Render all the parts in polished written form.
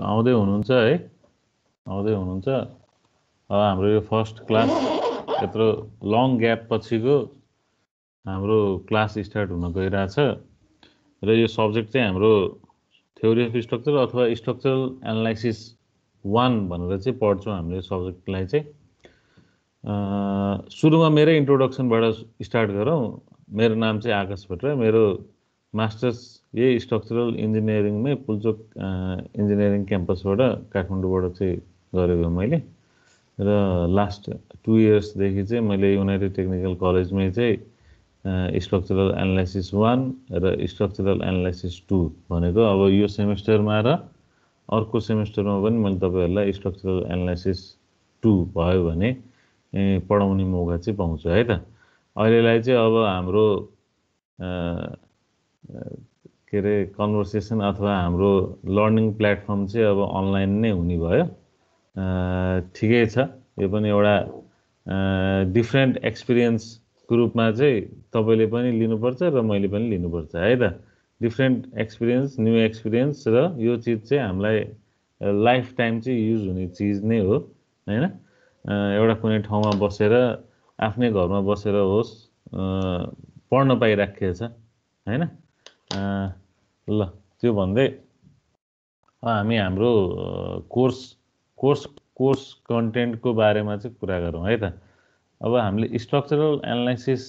आउँदै हुनुहुन्छ है, आउँदै हुनुहुन्छ। अब हाम्रो यो फर्स्ट क्लास यत्रो लङ ग्याप पछिको हाम्रो क्लास स्टार्ट हुन गइरहेछ र यो सब्जेक्ट चाहिँ हाम्रो थ्योरी अफ स्ट्रक्चर अथवा स्ट्रक्चरल एनालाइसिस 1 भनेर चाहिँ पढ्छौँ हामीले सब्जेक्टलाई चाहिँ। सुरुमा मेरै इन्ट्रोडक्सनबाट स्टार्ट गरौँ। मेरो नाम चाहिँ आकाश भट्टराई, मेरो मास्टर्स यही स्ट्रक्चरल इन्जिनियरिङमै पुल्चोक इन्जिनियरिङ क्याम्पसबाट काठमाडौँबाट चाहिँ गरेको मैले। र लास्ट 2 इयर्सदेखि चाहिँ मैले युनाइटेड टेक्निकल कलेजमै चाहिँ स्ट्रक्चरल एनालाइसिस 1 र स्ट्रक्चरल एनालाइसिस 2 भनेको अब यो सेमेस्टरमा र अर्को सेमेस्टरमा पनि मैले तपाईँहरूलाई स्ट्रक्चरल एनालाइसिस 2 भयो भने पढाउने मौका चाहिँ पाउँछु है त। अहिलेलाई चाहिँ अब हाम्रो के अरे कन्भर्सेसन अथवा हाम्रो लर्निङ प्लेटफर्म चाहिँ अब अनलाइन नै हुने भयो। ठिकै छ, यो पनि एउटा डिफ्रेन्ट एक्सपिरियन्सको रूपमा चाहिँ तपाईँले पनि लिनुपर्छ र मैले पनि लिनुपर्छ है त। डिफ्रेन्ट एक्सपिरियन्स, न्यू एक्सपिरियन्स र यो चिज चाहिँ हामीलाई लाइफ टाइम चाहिँ युज हुने चिज नै हो हैन। एउटा कुनै ठाउँमा बसेर आफ्नै घरमा बसेर होस् पढ्न पाइराखेको छ हैन। ल त्यो भन्दै हामी हाम्रो कोर्स कन्टेन्टको बारेमा चाहिँ कुरा गरौँ है त। अब हामीले स्ट्रक्चरल एनालाइसिस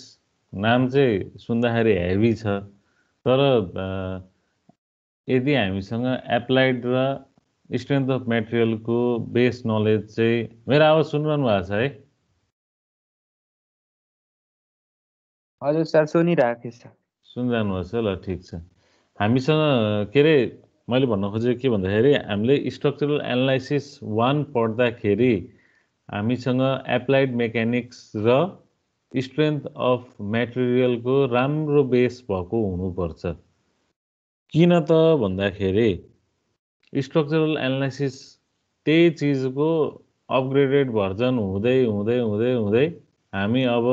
नाम चाहिँ सुन्दाखेरि हेभी छ, तर यदि हामीसँग एप्लाइड र स्ट्रेन्थ अफ मेटेरियलको बेस नलेज चाहिँ, मेरो आवाज सुनिरहनु भएको छ है? हजुर सर, सुनिरहेको छ। सुनिरहनु भएको छ, ल ठिक छ। हामीसँग के अरे मैले भन्न खोजेको के भन्दाखेरि हामीले स्ट्रक्चरल एनालाइसिस 1 पढ्दाखेरि हामीसँग एप्लाइड मेकानिक्स र स्ट्रेन्थ अफ मेटेरियलको राम्रो बेस भएको हुनुपर्छ। किन त भन्दाखेरि स्ट्रक्चरल एनालाइसिस त्यही चिजको अपग्रेडेड भर्जन हुँदै हुँदै हुँदै हुँदै हामी अब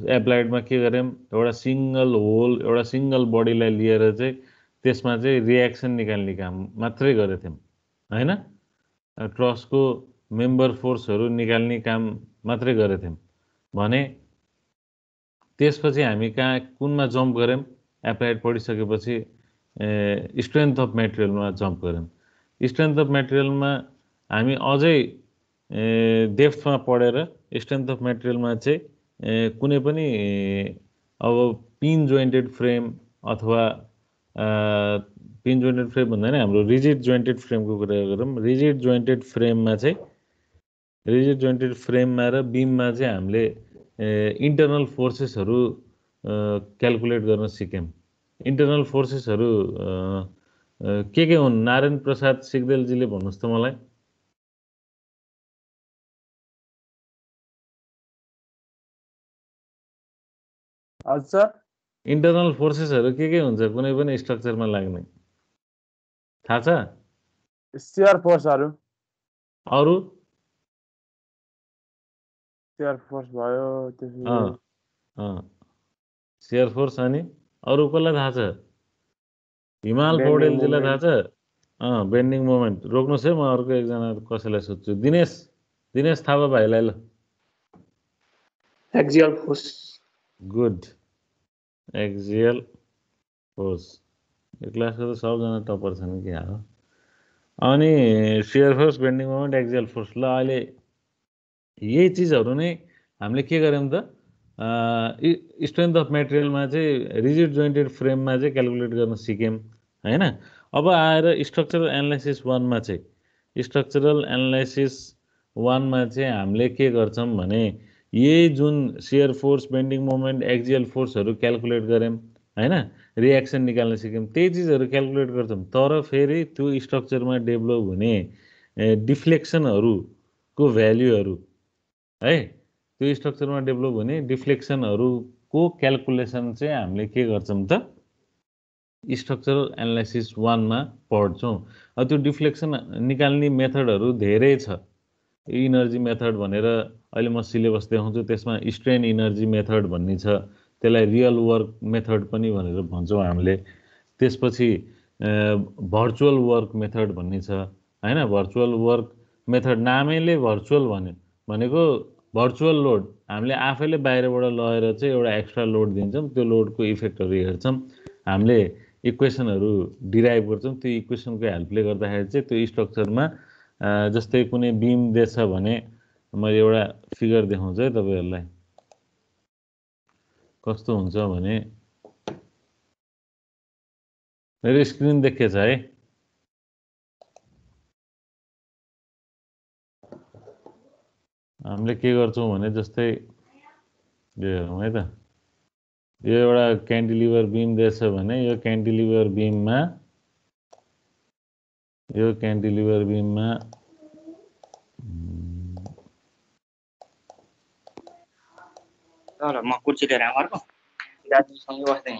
एप्लाइडमा के गर्यौँ, एउटा सिङ्गल होल, एउटा सिङ्गल बडीलाई लिएर चाहिँ त्यसमा चाहिँ रियाक्सन निकाल्ने काम मात्रै गरेथ्यौँ हैन। ट्रसको मेम्बर फोर्सहरू निकाल्ने काम मात्रै गरेथ्यौँ भने त्यसपछि हामी कहाँ कुनमा जम्प गऱ्यौँ, एप्लाइड पढिसकेपछि स्ट्रेन्थ अफ मेटेरियलमा जम्प गऱ्यौँ। स्ट्रेन्थ अफ मेटेरियलमा हामी अझै डेप्थमा पढेर स्ट्रेन्थ अफ मेटेरियलमा चाहिँ कुनै पनि अब पिन जोइन्टेड फ्रेम अथवा पिन जोइन्टेड फ्रेम भन्दा नि हाम्रो रिजिड जोइन्टेड फ्रेमको कुरा गरौँ। रिजिड जोइन्टेड फ्रेममा र बिममा चाहिँ हामीले इन्टरनल फोर्सेसहरू क्यालकुलेट गर्न सिक्यौँ। इन्टरनल फोर्सेसहरू के हुन्? नारायण प्रसाद सिग्देलजीले भन्नुहोस् त मलाई। हजुर, इन्टरनल फोर्सेसहरू के हुन्छ कुनै पनि स्ट्रक्चरमा लाग्ने थाहा छ? शियर फोर्सहरू। अरु शियर फोर्स भयो, शियर फोर्स। अनि अरु कसलाई थाहा छ? हिमाल पौडेलजीलाई थाहा छ? Bending moment. रोक्नुहोस् है, म अर्को एकजना कसैलाई सोध्छु। दिनेश थापा भाइलाई ल। Axial force. Good, axial force. यो क्लासको त सबजना टपर छन् कि हो। अनि shear force, bending moment, axial force. ल अहिले यही चिजहरू नै हामीले के गर्यौँ त स्ट्रेन्थ अफ मेटेरियलमा चाहिँ रिजिड जोइन्टेड फ्रेममा चाहिँ क्यालकुलेट गर्न सिक्यौँ हैन। अब आएर स्ट्रक्चरल एनालाइसिस 1मा चाहिँ हामीले के गर्छौँ भने यही जुन shear force, bending moment, axial फोर्सहरू क्यालकुलेट गऱ्यौँ हैन, रियाक्सन निकाल्न सिक्यौँ, त्यही चिजहरू क्यालकुलेट गर्छौँ। तर फेरि त्यो स्ट्रक्चरमा डेभलप हुने डिफ्लेक्सनहरूको भ्याल्युहरू है, त्यो स्ट्रक्चरमा डेभलप हुने डिफ्लेक्सनहरूको क्यालकुलेसन चाहिँ हामीले के गर्छौँ त स्ट्रक्चरल एनालाइसिस 1मा पढ्छौँ। त्यो डिफ्लेक्सन निकाल्ने मेथडहरू धेरै छ। इनर्जी मेथड भनेर अहिले म सिलेबस देखाउँछु, त्यसमा स्ट्रेन इनर्जी मेथड भन्ने छ, त्यसलाई रियल वर्क मेथड पनि भनेर भन्छौँ हामीले। त्यसपछि भर्चुअल वर्क मेथड भन्ने छ हैन भर्चुअल वर्क मेथड नामैले भर्चुअल भनेको भर्चुअल लोड हामीले आफैले बाहिरबाट लगेर चाहिँ एउटा एक्स्ट्रा लोड दिन्छौँ त्यो लोडको इफेक्टहरू हेर्छौँ हामीले इक्वेसनहरू डिराइभ गर्छौँ त्यो इक्वेसनको हेल्पले गर्दाखेरि चाहिँ त्यो स्ट्रक्चरमा जस्तै कुनै बिम दिएछ भने मैले एउटा फिगर देखाउँछु है तपाईहरुलाई कस्तो हुन्छ भने मेरो स्क्रिन देखिएछ है हामीले के गर्छौं भने जस्तै यो हेरौँ है त यो एउटा क्यान्टिलिभर बिम दिएछ भने यो क्यान्टिलिभर बिममा ल म कुर्सी लिएर आउँ अर्को दाजुसँगै बस्दै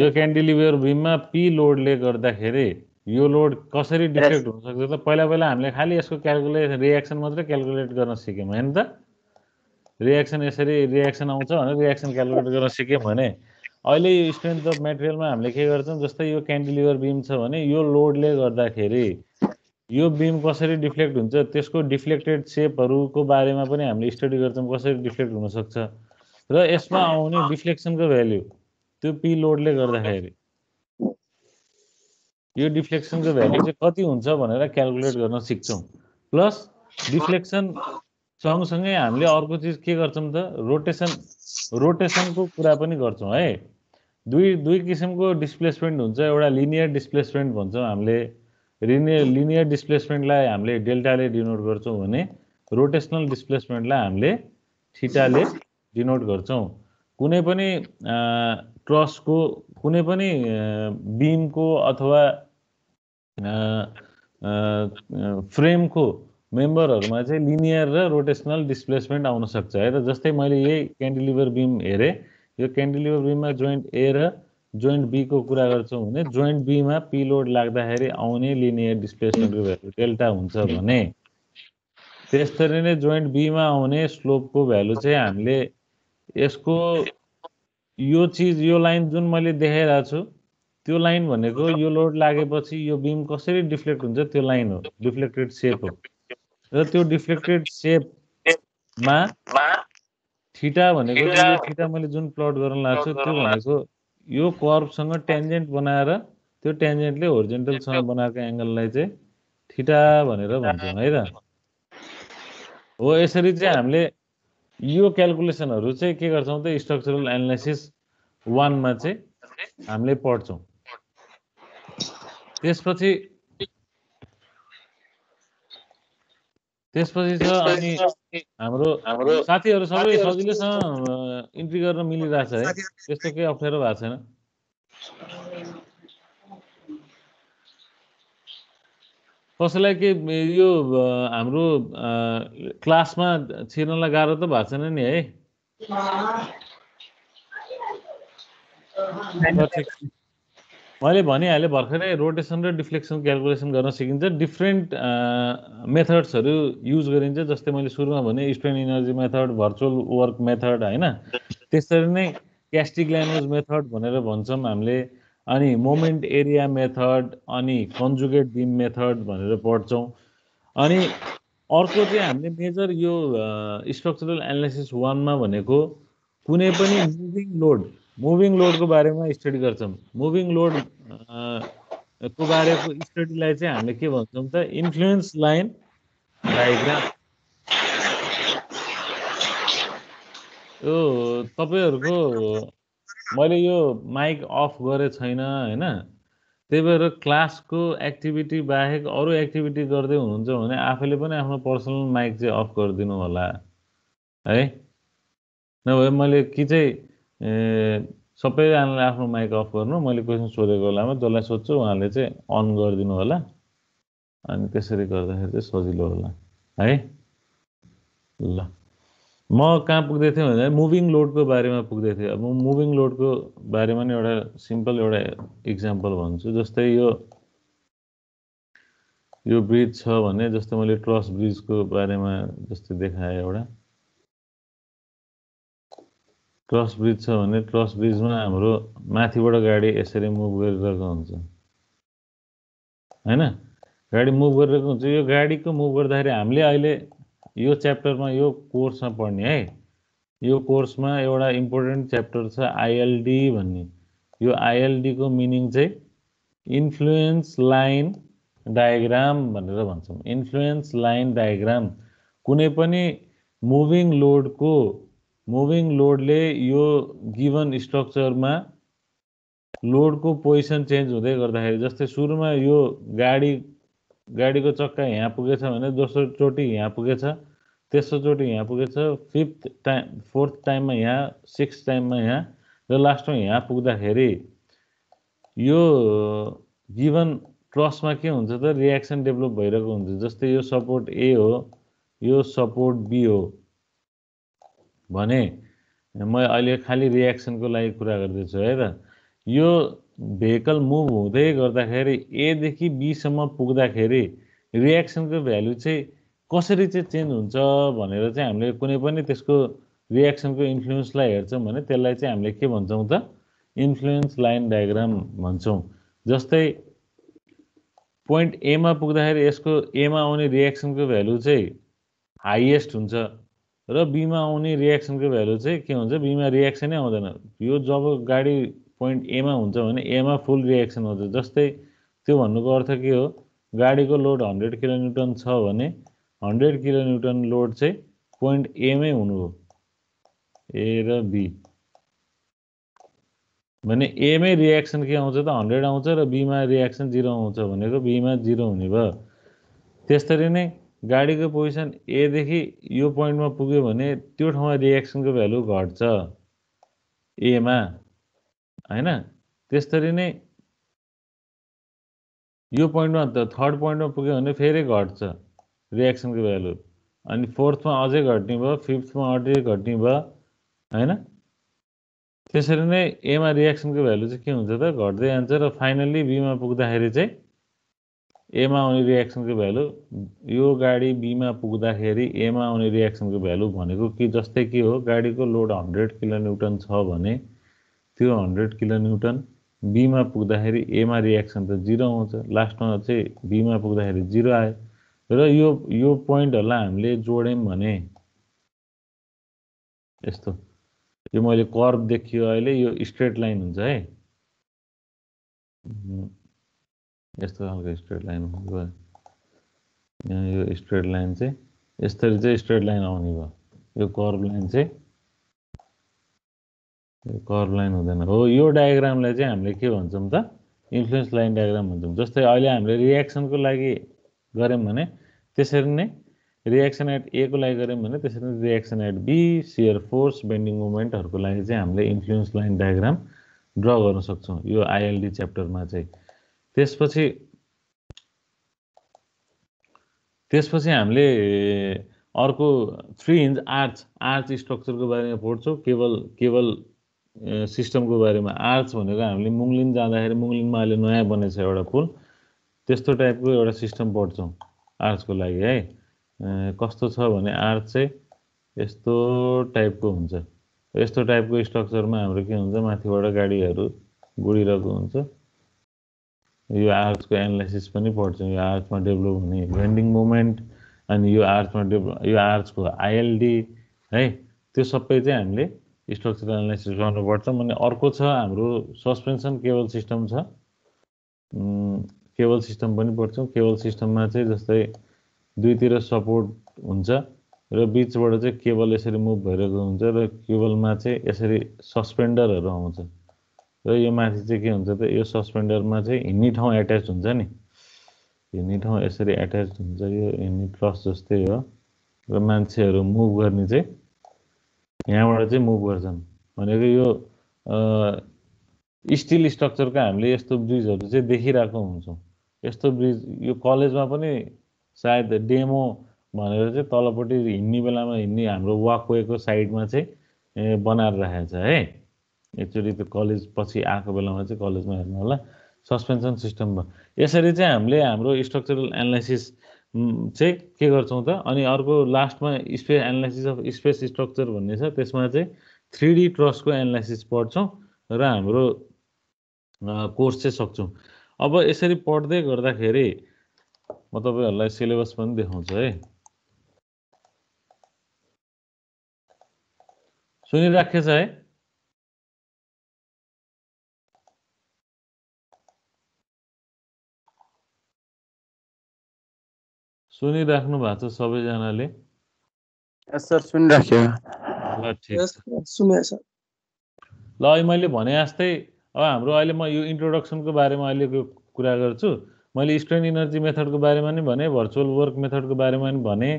यो क्यान्टिलिभर बिममा पी लोडले गर्दाखेरि यो लोड कसरी डिफेक्ट हुन सक्छ त पहिला हामीले खाली यसको क्याल्कुलेसन रिएक्सन मात्रै क्याल्कुलेट गर्न सिक्यौं हैन त रिएक्सन यसरी रिएक्सन आउँछ भने रिएक्सन क्याल्कुलेट गर्न सिक्यौं भने अहिले यो स्ट्रेन्थ अफ मटेरियलमा हामीले के गर्छौं जस्तै यो क्यान्टिलिभर बिम छ भने यो लोडले गर्दाखेरि यो बिम कसरी डिफ्लेक्ट हुन्छ त्यसको डिफ्लेक्टेड शेपहरुको बारेमा पनि हामीले स्टडी गर्छौं कसरी डिफ्लेक्ट हुन सक्छ र यसमा आउने डिफ्लेक्सनको भ्यालु त्यो पी लोडले गर्दाखेरि यो डिफ्लेक्सनको भ्यालु चाहिँ कति हुन्छ भनेर क्याल्कुलेट गर्न सिक्छौं प्लस डिफ्लेक्सन सँगसँगै हामीले अर्को चीज के गर्छौं त रोटेसनको कुरा पनि गर्छौं है दुई किसिमको डिस्प्लेसमेन्ट हुन्छ एउटा लिनियर डिस्प्लेसमेन्ट भन्छौं हामीले लिनियर डिस्प्लेसमेन्टलाई हामीले डेल्टाले डिनोट गर्छौं भने रोटेसनल डिस्प्लेसमेन्टलाई हामीले थीटाले डिनोट गर्छौं कुनै पनि ट्रसको कुनै पनि बीमको अथवा फ्रेमको मेम्बरहरुमा चाहिँ लिनियर र रोटेसनल डिस्प्लेसमेन्ट आउन सक्छ है त जस्तै मैले यही क्यान्टिलिभर बीम हेरे यो क्यान्टिलिभर बीममा जोइन्ट ए र जोइन्ट बी को कुरा गर्छौं भने जोइन्ट बी मा पी लोड लाग्दाखेरि आउने लिनियर डिस्प्लेसमेन्टको भ्यालु डेल्टा हुन्छ भने त्यसरी नै जोइन्ट बी मा आउने स्लोपको भ्यालु चाहिँ हामीले यसको यो चीज यो लाइन जुन मैले देखाइरहेको छु त्यो लाइन भनेको यो लोड लागेपछि यो बीम कसरी डिफ्लेक्ट हुन्छ त्यो लाइन हो डिफ्लेक्टेड शेप हो र त्यो डिफ्लेक्टेड शेपमा थीटा भनेको चाहिँ यो थीटा मैले जुन प्लट गर्न लाग्छु त्यो भनेको यो कर्वसँग टेन्जेन्ट बनाएर त्यो टेन्जेन्टले होरिजोन्टलसँग बनाएको एंगललाई चाहिँ थीटा भनेर भन्छौं है त हो यसरी चाहिँ हामीले यो क्याल्कुलेसनहरु चाहिँ के गर्छौं त स्ट्रक्चरल एनालाइसिस 1 मा चाहिँ हामीले पढ्छौं त्यसपछि छ अनि हाम्रो साथीहरु सबै सजिलैसँग इन्ट्री गर्न मिलिरहेछ है त्यस्तो केही अप्ठ्यारो भएको छैन कसैलाई के यो हाम्रो क्लासमा छिर्नलाई गाह्रो त भएको छैन नि है मैले भनिहाले भर्खरै रोटेसन र डिफ्लेक्सन क्याल्कुलेसन गर्न सिकिन्छ डिफरेन्ट मेथड्सहरु युज गरिन्छ जस्तै मैले सुरुमा भने strain energy method virtual work method हैन त्यसरी नै क्यास्टिग्लियानोज मेथड भनेर भन्छौं हामीले अनि मोमेन्ट एरिया मेथड अनि कन्जुगेट बीम मेथड भनेर पढ्छौं अनि अर्को चाहिँ हामीले मेजर यो स्ट्रक्चरल एनालाइसिस 1 मा भनेको कुनै पनि मुभिङ लोडको बारेमा स्टडी गर्छौं मुभिङ लोड को बारेको स्टडीलाई चाहिँ हामीले के भन्छौं त इन्फ्लुएन्स लाइन डायग्राम यो तपाईहरुको मैले यो माइक अफ गरे छैन हैन त्यही भएर क्लासको एक्टिभिटी बाहेक अरु एक्टिभिटी गर्दै हुनुहुन्छ भने आफैले पनि आफ्नो पर्सनल माइक चाहिँ अफ गरिदिनु होला है नभए मैले कि चाहिँ सबैजनाले आफ्नो माइक अफ गर्नु मैले क्वेशन सोधेको बेलामा जसलाई सोध्छु उहाँले चाहिँ अन गरिदिनु होला अनि त्यसरी गर्दाखेरि चाहिँ सजिलो होला है ल म कहाँ पुग्दै थिएँ भने मुभिङ लोडको बारेमा पुग्दै थिएँ अब म मुभिङ लोडको बारेमा नि एउटा सिम्पल एउटा एक्जाम्पल भन्छु जस्तै यो ब्रिज छ भने जस्तै मैले ट्रस ब्रिजको बारेमा जस्तै देखाए एउटा ट्रस ब्रिज छ भने ट्रस ब्रिजमा हाम्रो माथिबाट गाडी यसरी मुभ गरिरहेको हुन्छ हैन गाडी मुभ गरिरहेको हुन्छ। यो गाडीको मुभ गर्दाखेरि हामीले अहिले यो च्याप्टरमा यो कोर्समा पढ्ने है। यो कोर्समा एउटा इम्पोर्टेन्ट च्याप्टर छ आइएलडी भन्ने। यो आइएलडी को मिनिङ चाहिँ इन्फ्लुएन्स लाइन डायग्राम भनेर भन्छौँ। इन्फ्लुएन्स लाइन डायग्राम कुनै पनि मुभिङ लोडले यो गिभन स्ट्रक्चरमा लोडको पोजिसन चेन्ज हुँदै गर्दाखेरि, जस्तै सुरुमा यो गाडीको चक्का यहाँ पुगेछ भने दोस्रो चोटि यहाँ पुगेछ, तेस्रो चोटि यहाँ पुगेछ, फोर्थ टाइममा यहाँ, सिक्स्थ टाइममा यहाँ र लास्टमा यहाँ पुग्दाखेरि यो गिभन ट्रसमा के हुन्छ त रियाक्सन डेभलप भइरहेको हुन्छ। जस्तै यो सपोर्ट ए हो, यो सपोर्ट बी हो भने म अहिले खालि रियाक्सनको लागि कुरा गर्दैछु है त। यो भेहिकल मुभ हुँदै गर्दाखेरि एदेखि बीसम्म पुग्दाखेरि रियाक्सनको भ्यालु चाहिँ कसरी चाहिँ चेन्ज हुन्छ भनेर चाहिँ हामीले कुनै पनि त्यसको रियाक्सनको इन्फ्लुएन्सलाई हेर्छौँ भने त्यसलाई चाहिँ हामीले के भन्छौँ त इन्फ्लुएन्स लाइन डायग्राम भन्छौँ। जस्तै पोइन्ट एमा पुग्दाखेरि यसको एमा आउने रियाक्सनको भ्यालु चाहिँ हाइएस्ट हुन्छ र बीमा आउने रियाक्सनको भ्यालु चाहिँ के हुन्छ, बीमा रियाक्सनै आउँदैन। यो जब गाडी पोइन्ट एमा हुन्छ भने एमा फुल रियाक्सन हुन्छ। जस्तै त्यो भन्नुको अर्थ के हो, गाडीको लोड 100 किलोन्युटन छ भने 100 किलोन्युटन लोड चाहिँ पोइन्ट एमै हुनु हो, ए र बी भने एमै रियाक्सन के आउँछ त 100 आउँछ र बीमा रियाक्सन 0 आउँछ भनेको बीमा 0 हुने भयो। त्यसरी नै गाडीको पोजिसन एदेखि यो पोइन्टमा पुग्यो भने त्यो ठाउँमा रियाक्सनको भ्यालु घट्छ एमा हैन। त्यसरी नै यो पोइन्टमा त थर्ड पोइन्टमा पुग्यो भने फेरि घट्छ रियाक्सनको भ्यालु, अनि फोर्थमा अझै घट्ने भयो, फिफ्थमा अझै घट्ने भयो हैन। त्यसरी नै एमा रियाक्सनको भ्यालु चाहिँ के हुन्छ त घट्दै जान्छ र फाइनल्ली बीमा पुग्दाखेरि चाहिँ एमा आउने रियाक्सनको भ्यालु, यो गाडी बीमा पुग्दाखेरि एमा आउने रियाक्सनको भ्यालु भनेको कि जस्तै के हो, गाडीको लोड 100 किलोन्युटन छ भने त्यो 100 किलोन्युटन बीमा पुग्दाखेरि एमा रियाक्सन त 0 आउँछ, लास्टमा चाहिँ बीमा पुग्दाखेरि 0 आयो। र यो पोइन्टहरुलाई हामीले जोड्यौं भने यस्तो, यो मैले कर्भ देखियो अहिले, यो स्ट्रेट लाइन हुन्छ है, यस्तो खालको स्ट्रेट लाइन भयो। यहाँ यो स्ट्रेट लाइन चाहिँ यसरी चाहिँ स्ट्रेट लाइन आउने भयो। यो कर्भ लाइन चाहिँ यो कर्भ लाइन हुँदैन हो। यो डायग्रामलाई चाहिँ हामीले के भन्छौँ त इन्फ्लुएन्स लाइन डायग्राम भन्छौँ। जस्तै अहिले हामीले रियाक्सनको लागि गऱ्यौँ भने त्यसरी नै रियाक्सन एट ए को लागि गऱ्यौँ भने त्यसरी नै reaction at B, shear force, bending मोमेन्टहरूको लागि चाहिँ हामीले इन्फ्लुएन्स लाइन डायग्राम ड्र गर्न सक्छौँ यो आइएलडी च्याप्टरमा चाहिँ। त्यसपछि हामीले अर्को 3 इन्च आर्च स्ट्रक्चरको बारेमा पढ्छौँ, केबल सिस्टमको बारेमा। आर्च भनेको हामीले मुङलिन जाँदाखेरि, मुङलिनमा अहिले नयाँ बनेछ एउटा पुल, त्यस्तो टाइपको एउटा सिस्टम पढ्छौँ आर्चको लागि है। कस्तो छ भने आर्च चाहिँ यस्तो टाइपको हुन्छ। यस्तो टाइपको स्ट्रक्चरमा हाम्रो के हुन्छ, माथिबाट गाडीहरू गुडिरहेको हुन्छ। यो आर्चको एनालाइसिस पनि पढ्छौँ। यो आर्चमा डेभलप हुने बेन्डिङ मोमेन्ट, अनि यो आर्चको आइएलडी है, त्यो सबै चाहिँ हामीले स्ट्रक्चरल एनालाइसिस गर्नुपर्छ। अनि अर्को छ हाम्रो सस्पेन्सन केबल सिस्टम छ, केबल सिस्टम पनि पढ्छौँ। केबल सिस्टममा चाहिँ जस्तै दुईतिर सपोर्ट हुन्छ र बिचबाट चाहिँ केबल यसरी मुभ भइरहेको हुन्छ र केबलमा चाहिँ यसरी सस्पेन्डरहरू आउँछ र यो माथि चाहिँ के हुन्छ त यो सस्पेन्डरमा चाहिँ हिँड्ने ठाउँ एट्याच हुन्छ नि, हिँड्ने ठाउँ यसरी एट्याच हुन्छ। यो हिँड्ने ट्रस जस्तै हो र मान्छेहरू मुभ गर्ने चाहिँ यहाँबाट चाहिँ मुभ गर्छन् भनेको। यो स्टिल स्ट्रक्चरको हामीले यस्तो ब्रिजहरू चाहिँ देखिरहेको हुन्छौँ। यस्तो ब्रिज यो कलेजमा पनि सायद डेमो भनेर चाहिँ तलपट्टि हिँड्ने बेलामा हिँड्ने हाम्रो वाकवेको साइडमा चाहिँ बनाएर राखेको छ है। एकचोटि त्यो कलेज पछि आएको बेलामा चाहिँ कलेजमा हेर्नु होला, सस्पेन्सन सिस्टम भयो। यसरी चाहिँ हामीले हाम्रो स्ट्रक्चरल एनालाइसिस चाहिँ के गर्छौँ त। अनि अर्को लास्टमा space analysis of space structure भन्ने छ, त्यसमा चाहिँ 3D ट्रसको एनालाइसिस पढ्छौँ र हाम्रो कोर्स चाहिँ सक्छौँ। अब यसरी पढ्दै गर्दाखेरि म तपाईहरुलाई सिलेबस पनि देखाउँछु है। सुनिराखेछ है? सुनिराख्नु भएको छ सबैजनाले? यस सर सुनिराख्यो। ल ठिक छ। सुने सर। ल अहिले मैले भने जस्तै अब हाम्रो अहिले म यो इन्ट्रोडक्सनको बारेमा अहिलेको कुरा गर्छु। मैले स्ट्रेन इनर्जी मेथडको बारेमा नि भने, भर्चुअल वर्क मेथडको बारेमा नि भने।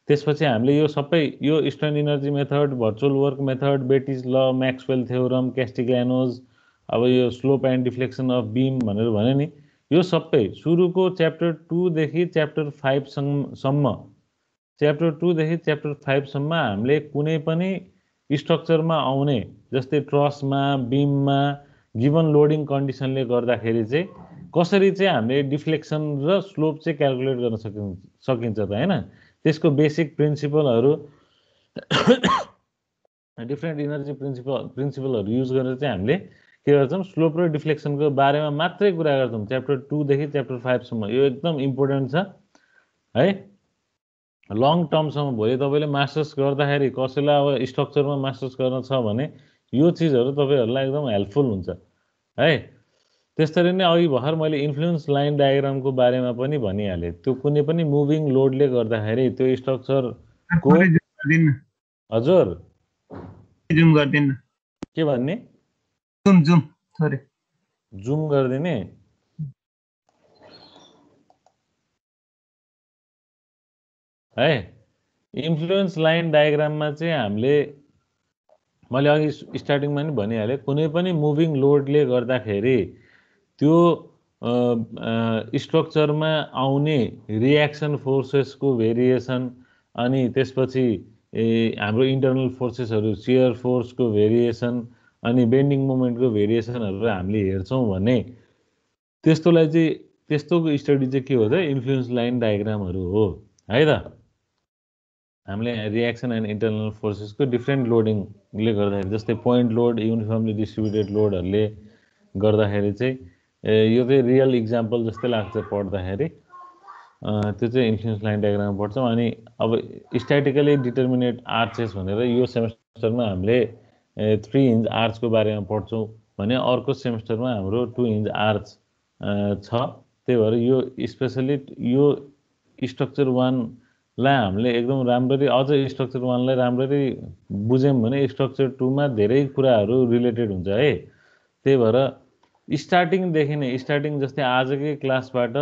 त्यसपछि हामीले यो सबै यो strain energy method, virtual work method, Betti's law, Maxwell theorem, Castigliano's, अब यो slope and deflection of beam भनेर भने नि, यो सबै सुरुको च्याप्टर 2 देखि च्याप्टर 5 सम्म, च्याप्टर 2 देखि च्याप्टर 5 सम्म हामीले कुनै पनि स्ट्रक्चरमा आउने जस्तै ट्रसमा, बीममा गिभन लोडिङ कन्डिसनले गर्दाखेरि चाहिँ कसरी चाहिँ हामीले डिफ्लेक्सन र स्लोप चाहिँ क्याल्कुलेट गर्न सकिन्छ त हैन। त्यसको बेसिक प्रिन्सिपलहरु डिफरेन्ट इनर्जी प्रिन्सिपलहरु युज गरेर चाहिँ हामीले के गर्छौं, स्लोप र डिफ्लेक्सनको बारेमा मात्रै कुरा गर्छौं च्याप्टर 2 देखि च्याप्टर 5 सम्म। यो एकदम इम्पोर्टेन्ट छ है। लङ टर्मसम्म भोलि तपाईले मास्टर्स गर्दाखेरि कसैलाई अब स्ट्रक्चरमा मास्टर्स गर्न छ भने यो चीजहरु तपाईहरुलाई एकदम हेल्पफुल हुन्छ है। त्यसरी नै अघि भर्खर मैले इन्फ्लुएन्स लाइन डायग्रामको बारेमा पनि भनिहाले। त्यो कुनै पनि मुभिङ लोडले गर्दाखेरि त्यो स्ट्रक्चरको हजुर जुम गर्दिन। के भन्ने? जुम थोरै जुम गर्दिने। है इन्फ्लुएन्स लाइन डायग्राममा चाहिँ हामीले मैले अघि स्टार्टिङमा नि भनिहाले, कुनै पनि मुभिङ लोडले गर्दाखेरि त्यो स्ट्रक्चरमा आउने रिएक्सन फोर्सेसको भेरिएसन, अनि त्यसपछि हाम्रो इन्टरनल फोर्सेसहरु, शियर फोर्सको भेरिएसन, अनि बेन्डिङ मोमेन्टको भेरिएसनहरु हामीले हेर्छौं भने त्यस्तोलाई चाहिँ त्यस्तोको स्टडी चाहिँ के हो त, इन्फ्लुएन्स लाइन डायग्रामहरु हो है त। हामीले रिएक्सन एन्ड इन्टरनल फोर्सेसको डिफरेन्ट लोडिङले गर्दाखेरि, जस्तै पोइन्ट लोड, युनिफर्मली डिस्ट्रिब्युटेड लोडहरुले गर्दाखेरि चाहिँ यो चाहिँ रियल इक्जाम्पल जस्तै लाग्छ पढ्दाखेरि। त्यो चाहिँ इन्फ्लुएन्स लाइन डायग्राम पढ्छौं। अनि अब स्ट्याटिकली डिटर्मिनेट आर्चेस भनेर यो सेमेस्टरमा हामीले 3 इंच आर्चको बारेमा पढ्छौं भने अर्को सेमेस्टरमा हाम्रो 2 इंच आर्च छ। त्यही भएर यो स्पेशली यो स्ट्रक्चर 1 लाई हामीले एकदम राम्ररी, अझ स्ट्रक्चर 1 लाई राम्ररी बुझ्यौं भने स्ट्रक्चर 2 मा धेरै कुराहरु रिलेटेड हुन्छ है। त्यही भएर स्टार्टिङ देखि नै, स्टार्टिङ जस्तै आजकै क्लासबाट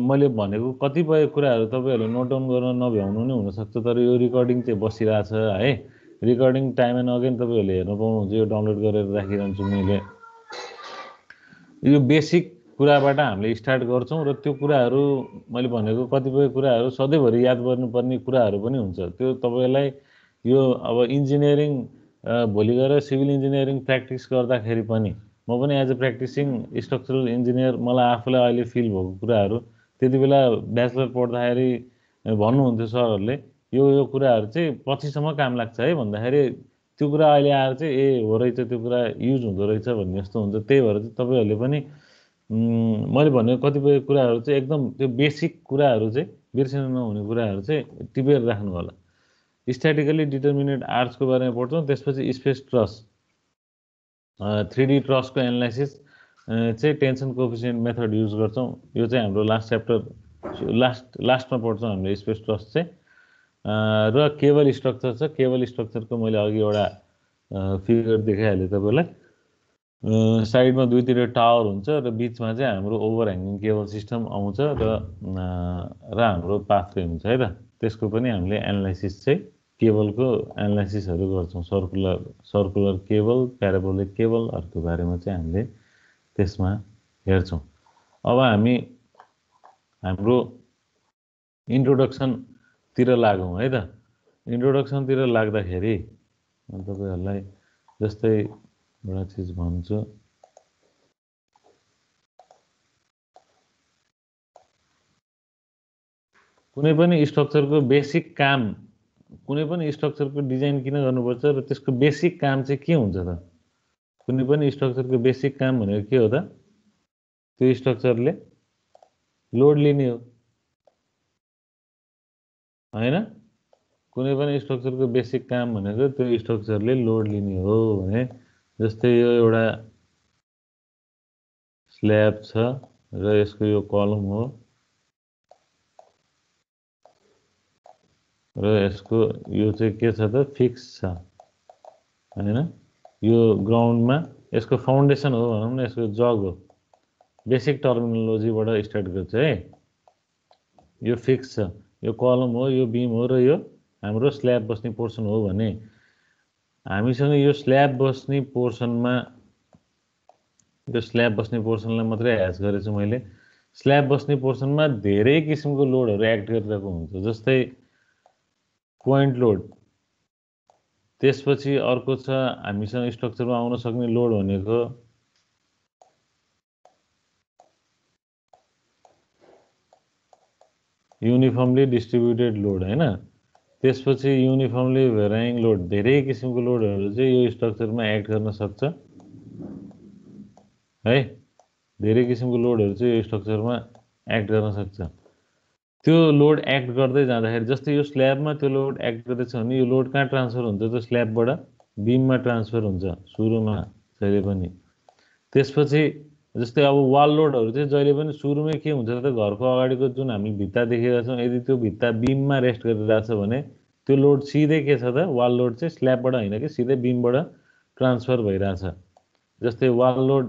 मैले भनेको कतिपय कुराहरु तपाईहरुले नोट डाउन गर्न नभ्याउनु नै हुन सक्छ, तर यो रेकर्डिङ चाहिँ बसिरहेछ है। रेकर्डिङ टाइम एन्ड अगेन तपाईहरुले हेर्न पाउनुहुन्छ। यो डाउनलोड गरेर राखिरहन्छु मैले। यो बेसिक कुराबाट हामीले स्टार्ट गर्छौं र त्यो कुराहरु मैले भनेको कतिपय कुराहरु सधैँभरि याद गर्नुपर्ने कुराहरु पनि हुन्छ। त्यो तपाईलाई यो अब इन्जिनियरिङ भोलि गएर सिभिल इन्जिनियरिङ प्र्याक्टिस गर्दाखेरि पनि, म पनि as a practising structural engineer, मलाई आफूलाई अहिले फिल भएको कुराहरु त्यति बेला ब्याचलर पढ्दाखेरि भन्नुहुन्थ्यो सरहरुले, यो कुराहरु चाहिँ पछिसम्म काम लाग्छ है भन्दाखेरि त्यो कुरा अहिले आएर चाहिँ ए हो रहेछ, त्यो कुरा युज हुँदो रहेछ भन्ने जस्तो हुन्छ। त्यही भएर चाहिँ तपाईहरुले पनि मैले भनेको कतिपय कुराहरु चाहिँ एकदम त्यो बेसिक कुराहरु चाहिँ बिर्सिन नहुने कुराहरु चाहिँ टिपेर राख्नु होला। स्ट्याटिकली डिटर्मिनेट आर्चको बारेमा पढ्छौं। त्यसपछि स्पेस ट्रस, 3D ट्रसको एनालाइसिस चाहिँ टेन्सन कोएफिसिएन्ट मेथड युज गर्छौं। यो चाहिँ हाम्रो लास्ट च्याप्टर लास्टमा पढ्छौं हामीले स्पेस ट्रस चाहिँ। र केबल स्ट्रक्चर छ। केबल स्ट्रक्चरको मैले अघि एउटा फिगर देखाइहालेँ तपाईलाई। साइडमा दुईतिर टावर हुन्छ र बीचमा चाहिँ हाम्रो ओभरह्याङ्गिङ केबल सिस्टम आउँछ र हाम्रो पाथवे हुन्छ है त। त्यसको पनि हामीले एनालाइसिस चाहिँ केबलको एनालाइसिसहरु गर्छौं। सर्कुलर केबल, प्याराबोलिक केबलहरुको बारेमा चाहिँ हामीले त्यसमा हेर्छौं। अब हामी हाम्रो इन्ट्रोडक्सन तिर लागौं है त। इन्ट्रोडक्सन तिर लाग्दाखेरि म तपाईहरुलाई जस्तै एउटा चीज भन्छु। कुनै पनि स्ट्रक्चरको बेसिक काम, कुनै पनि स्ट्रक्चरको डिजाइन किन गर्नुपर्छ र त्यसको बेसिक काम चाहिँ के हुन्छ त? कुनै पनि स्ट्रक्चरको बेसिक काम भनेको के हो त? त्यो स्ट्रक्चरले लोड लिने हो हैन कुनै पनि स्ट्रक्चरको बेसिक काम भनेको त्यो स्ट्रक्चरले लोड लिने हो भने जस्तै यो एउटा स्ल्याब छ र यसको यो कलम हो र यसको यो चाहिँ के छ त फिक्स छ हैन यो ग्राउन्डमा यसको फाउन्डेसन हो भनौँ न यसको जग हो बेसिक टर्मिनोलोजीबाट स्टार्ट गर्छ है यो फिक्स छ यो कलम हो यो बीम हो र यो हाम्रो स्ल्याब बस्ने पोर्सन हो भने हामीसँग यो स्ल्याब बस्ने पोर्सनलाई मात्रै ह्याच गरेछु मैले स्ल्याब बस्ने पोर्सनमा धेरै किसिमको लोडहरू एक्ट गरिरहेको हुन्छ जस्तै पोइन्ट लोड त्यसपछि अर्को छ हामीसँग स्ट्रक्चरमा आउन सक्ने लोड भनेको युनिफर्मली डिस्ट्रिब्युटेड लोड हैन त्यसपछि युनिफर्मली भेराइङ लोड धेरै किसिमको लोडहरू चाहिँ यो स्ट्रक्चरमा एक्ट गर्न सक्छ है धेरै किसिमको लोडहरू चाहिँ यो स्ट्रक्चरमा एक्ट गर्न सक्छ त्यो लोड एक्ट गर्दै जाँदाखेरि जस्तै यो स्ल्याबमा त्यो लोड एक्ट गर्दैछ भने यो लोड कहाँ ट्रान्सफर हुन्छ त स्ल्याबबाट बीममा ट्रान्सफर हुन्छ सुरुमा जहिले पनि त्यसपछि जस्तै अब वाल लोडहरू चाहिँ जहिले पनि सुरुमै के हुन्छ त घरको अगाडिको जुन हामी भित्ता देखेका छौँ यदि त्यो भित्ता बीममा रेस्ट गरिरहेछ भने त्यो लोड सिधै के छ त वाल लोड चाहिँ स्ल्याबबाट होइन कि सिधै बीमबाट ट्रान्सफर भइरहेछ जस्तै वाल लोड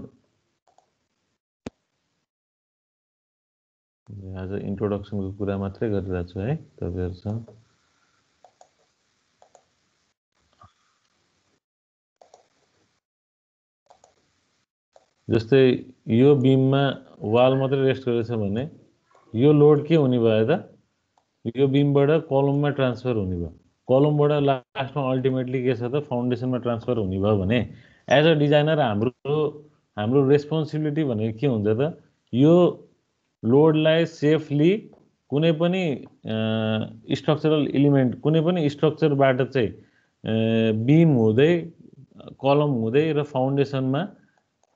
आज इन्ट्रोडक्सनको कुरा मात्रै गरिरहेको छु है तपाईँहरूसँग जस्तै यो बीममा वाल मात्रै रेस्ट गरेछ भने यो लोड के हुने भयो त यो बीमबाट कलममा ट्रान्सफर हुने भयो कलमबाट लास्टमा अल्टिमेटली के छ त फाउन्डेसनमा ट्रान्सफर हुने भयो भने एज अ डिजाइनर हाम्रो रेस्पोन्सिबिलिटी भनेको के हुन्छ त यो लोडलाई सेफली कुनै पनि स्ट्रक्चरल इलिमेन्ट कुनै पनि स्ट्रक्चरबाट चाहिँ बीम हुँदै कलम हुँदै र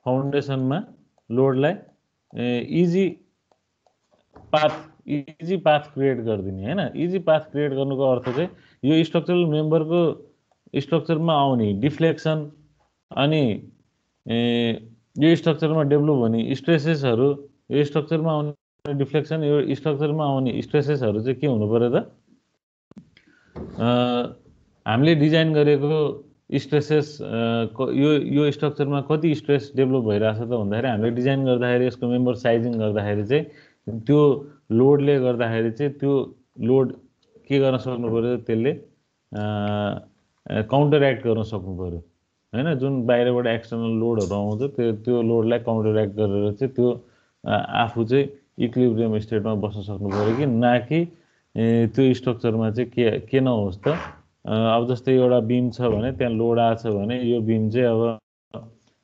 फाउन्डेसनमा लोडलाई इजी पाथ क्रिएट गरिदिने हैन इजी पाथ क्रिएट गर्नुको अर्थ चाहिँ यो स्ट्रक्चरल मेम्बरको स्ट्रक्चरमा आउने डिफ्लेक्सन अनि यो स्ट्रक्चरमा डेभलप हुने स्ट्रेसेसहरू यो स्ट्रक्चरमा आउने डिफ्लेक्सन यो स्ट्रक्चरमा आउने स्ट्रेसेसहरू चाहिँ के हुनु पर्यो त हामीले डिजाइन गरेको स्ट्रेसेस यो स्ट्रक्चरमा कति स्ट्रेस डेभलप भइरहेछ त भन्दाखेरि हामीले डिजाइन गर्दाखेरि यसको मेम्बर साइजिङ गर्दाखेरि चाहिँ त्यो लोडले गर्दाखेरि चाहिँ त्यो लोड के गर्न सक्नु पर्यो त्यसले काउन्टर एक्ट गर्न सक्नु पर्यो हैन जुन बाहिरबाट एक्सटर्नल लोडहरू आउँछ त्यो लोडलाई काउन्टर एक्ट गरेर चाहिँ त्यो आफू चाहिँ इक्विलिब्रियम स्टेटमा बस्न सक्नु पर्यो कि ना कि त्यो स्ट्रक्चरमा चाहिँ के नहोस् त अब जस्तै एउटा बीम छ भने त्यहाँ लोड आछ भने यो बीम चाहिँ अब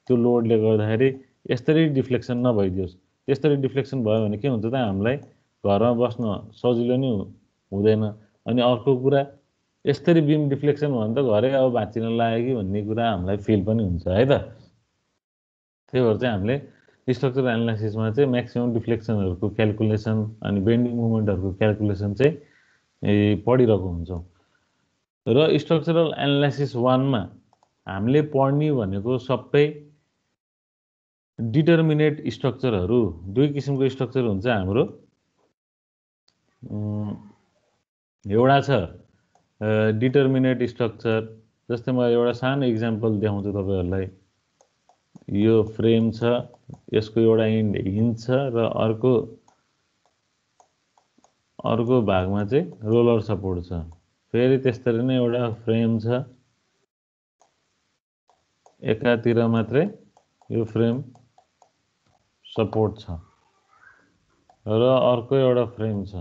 त्यो लोडले गर्दाखेरि यसरी डिफ्लेक्सन नभइदियोस् त्यसरी डिफ्लेक्सन भयो भने के हुन्छ त हामीलाई घरमा बस्न सजिलो नै हुँदैन अनि अर्को कुरा यसरी बीम डिफ्लेक्सन भयो भने त घरै अब भाँचिन लाग्यो कि भन्ने कुरा हामीलाई फिल पनि हुन्छ है त त्यही भएर चाहिँ हामीले स्ट्रक्चर एनालाइसिसमा चाहिँ म्याक्सिमम डिफ्लेक्सनहरूको क्याल्कुलेसन अनि बेन्डिङ मुभमेन्टहरूको क्याल्कुलेसन चाहिँ पढिरहेको हुन्छौँ र स्ट्रक्चरल एनालाइसिस 1मा हामीले पढ्ने भनेको सबै डिटर्मिनेट स्ट्रक्चरहरू दुई किसिमको स्ट्रक्चर हुन्छ हाम्रो एउटा छ डिटर्मिनेट स्ट्रक्चर जस्तै म एउटा सानो इक्जाम्पल देखाउँछु तपाईहरुलाई यो फ्रेम छ यसको एउटा एन्ड हिन्ज छ र अर्को भागमा चाहिँ रोलर सपोर्ट छ फेरि त्यसरी नै एउटा फ्रेम छ एकातिर मात्रै यो फ्रेम सपोर्ट छ र अर्को एउटा फ्रेम छ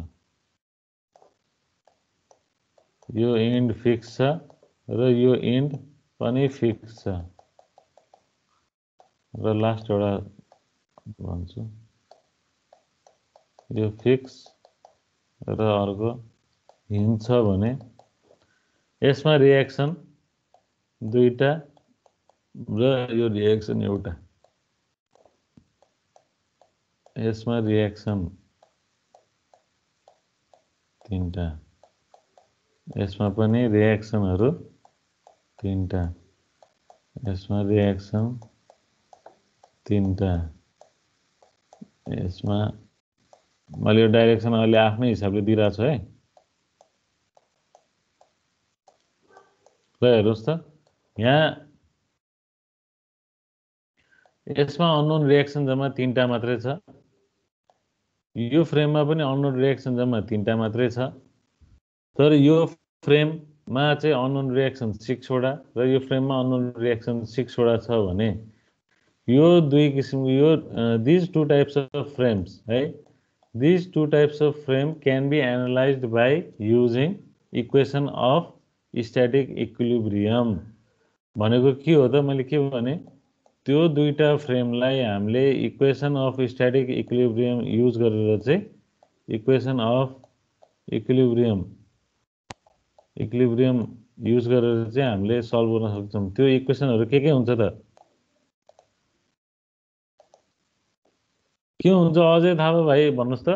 यो एन्ड फिक्स छ र यो एन्ड पनि फिक्स छ र लास्ट एउटा भन्छु यो फिक्स र अर्को हिन्ज छ भने यसमा रिएक्सन दुईटा र यो रिएक्सन एउटा यसमा रिएक्सन तीनटा यसमा पनि रिएक्सनहरु तीनटा यसमा रिएक्सन तीनटा यसमा मैले यो डाइरेक्सन अहिले आफ्नै हिसाबले दिइरा छु है ल हेर्नुस् त यहाँ यसमा अननोन रिएक्सन जम्मा तीनटा मात्रै छ यो फ्रेममा पनि अननोन रिएक्सन जम्मा तीनटा मात्रै छ तर यो फ्रेममा चाहिँ अननोन रिएक्सन 6 वटा र यो फ्रेममा अननोन रिएक्सन 6 वटा छ भने यो दुई किसिमको यो these two types of frames है these two types of frame can be analyzed by using equation of static equilibrium भनेको के हो त मैले के भने त्यो दुईटा फ्रेमलाई हामीले equation of static equilibrium use गरेर चाहिँ इक्वेसन अफ इक्विलिब्रियम युज गरेर चाहिँ हामीले सल्भ गर्न सक्छौं त्यो इक्वेसनहरु के हुन्छ त के हुन्छ अझै थाहा भयो भाइ भन्नुस् त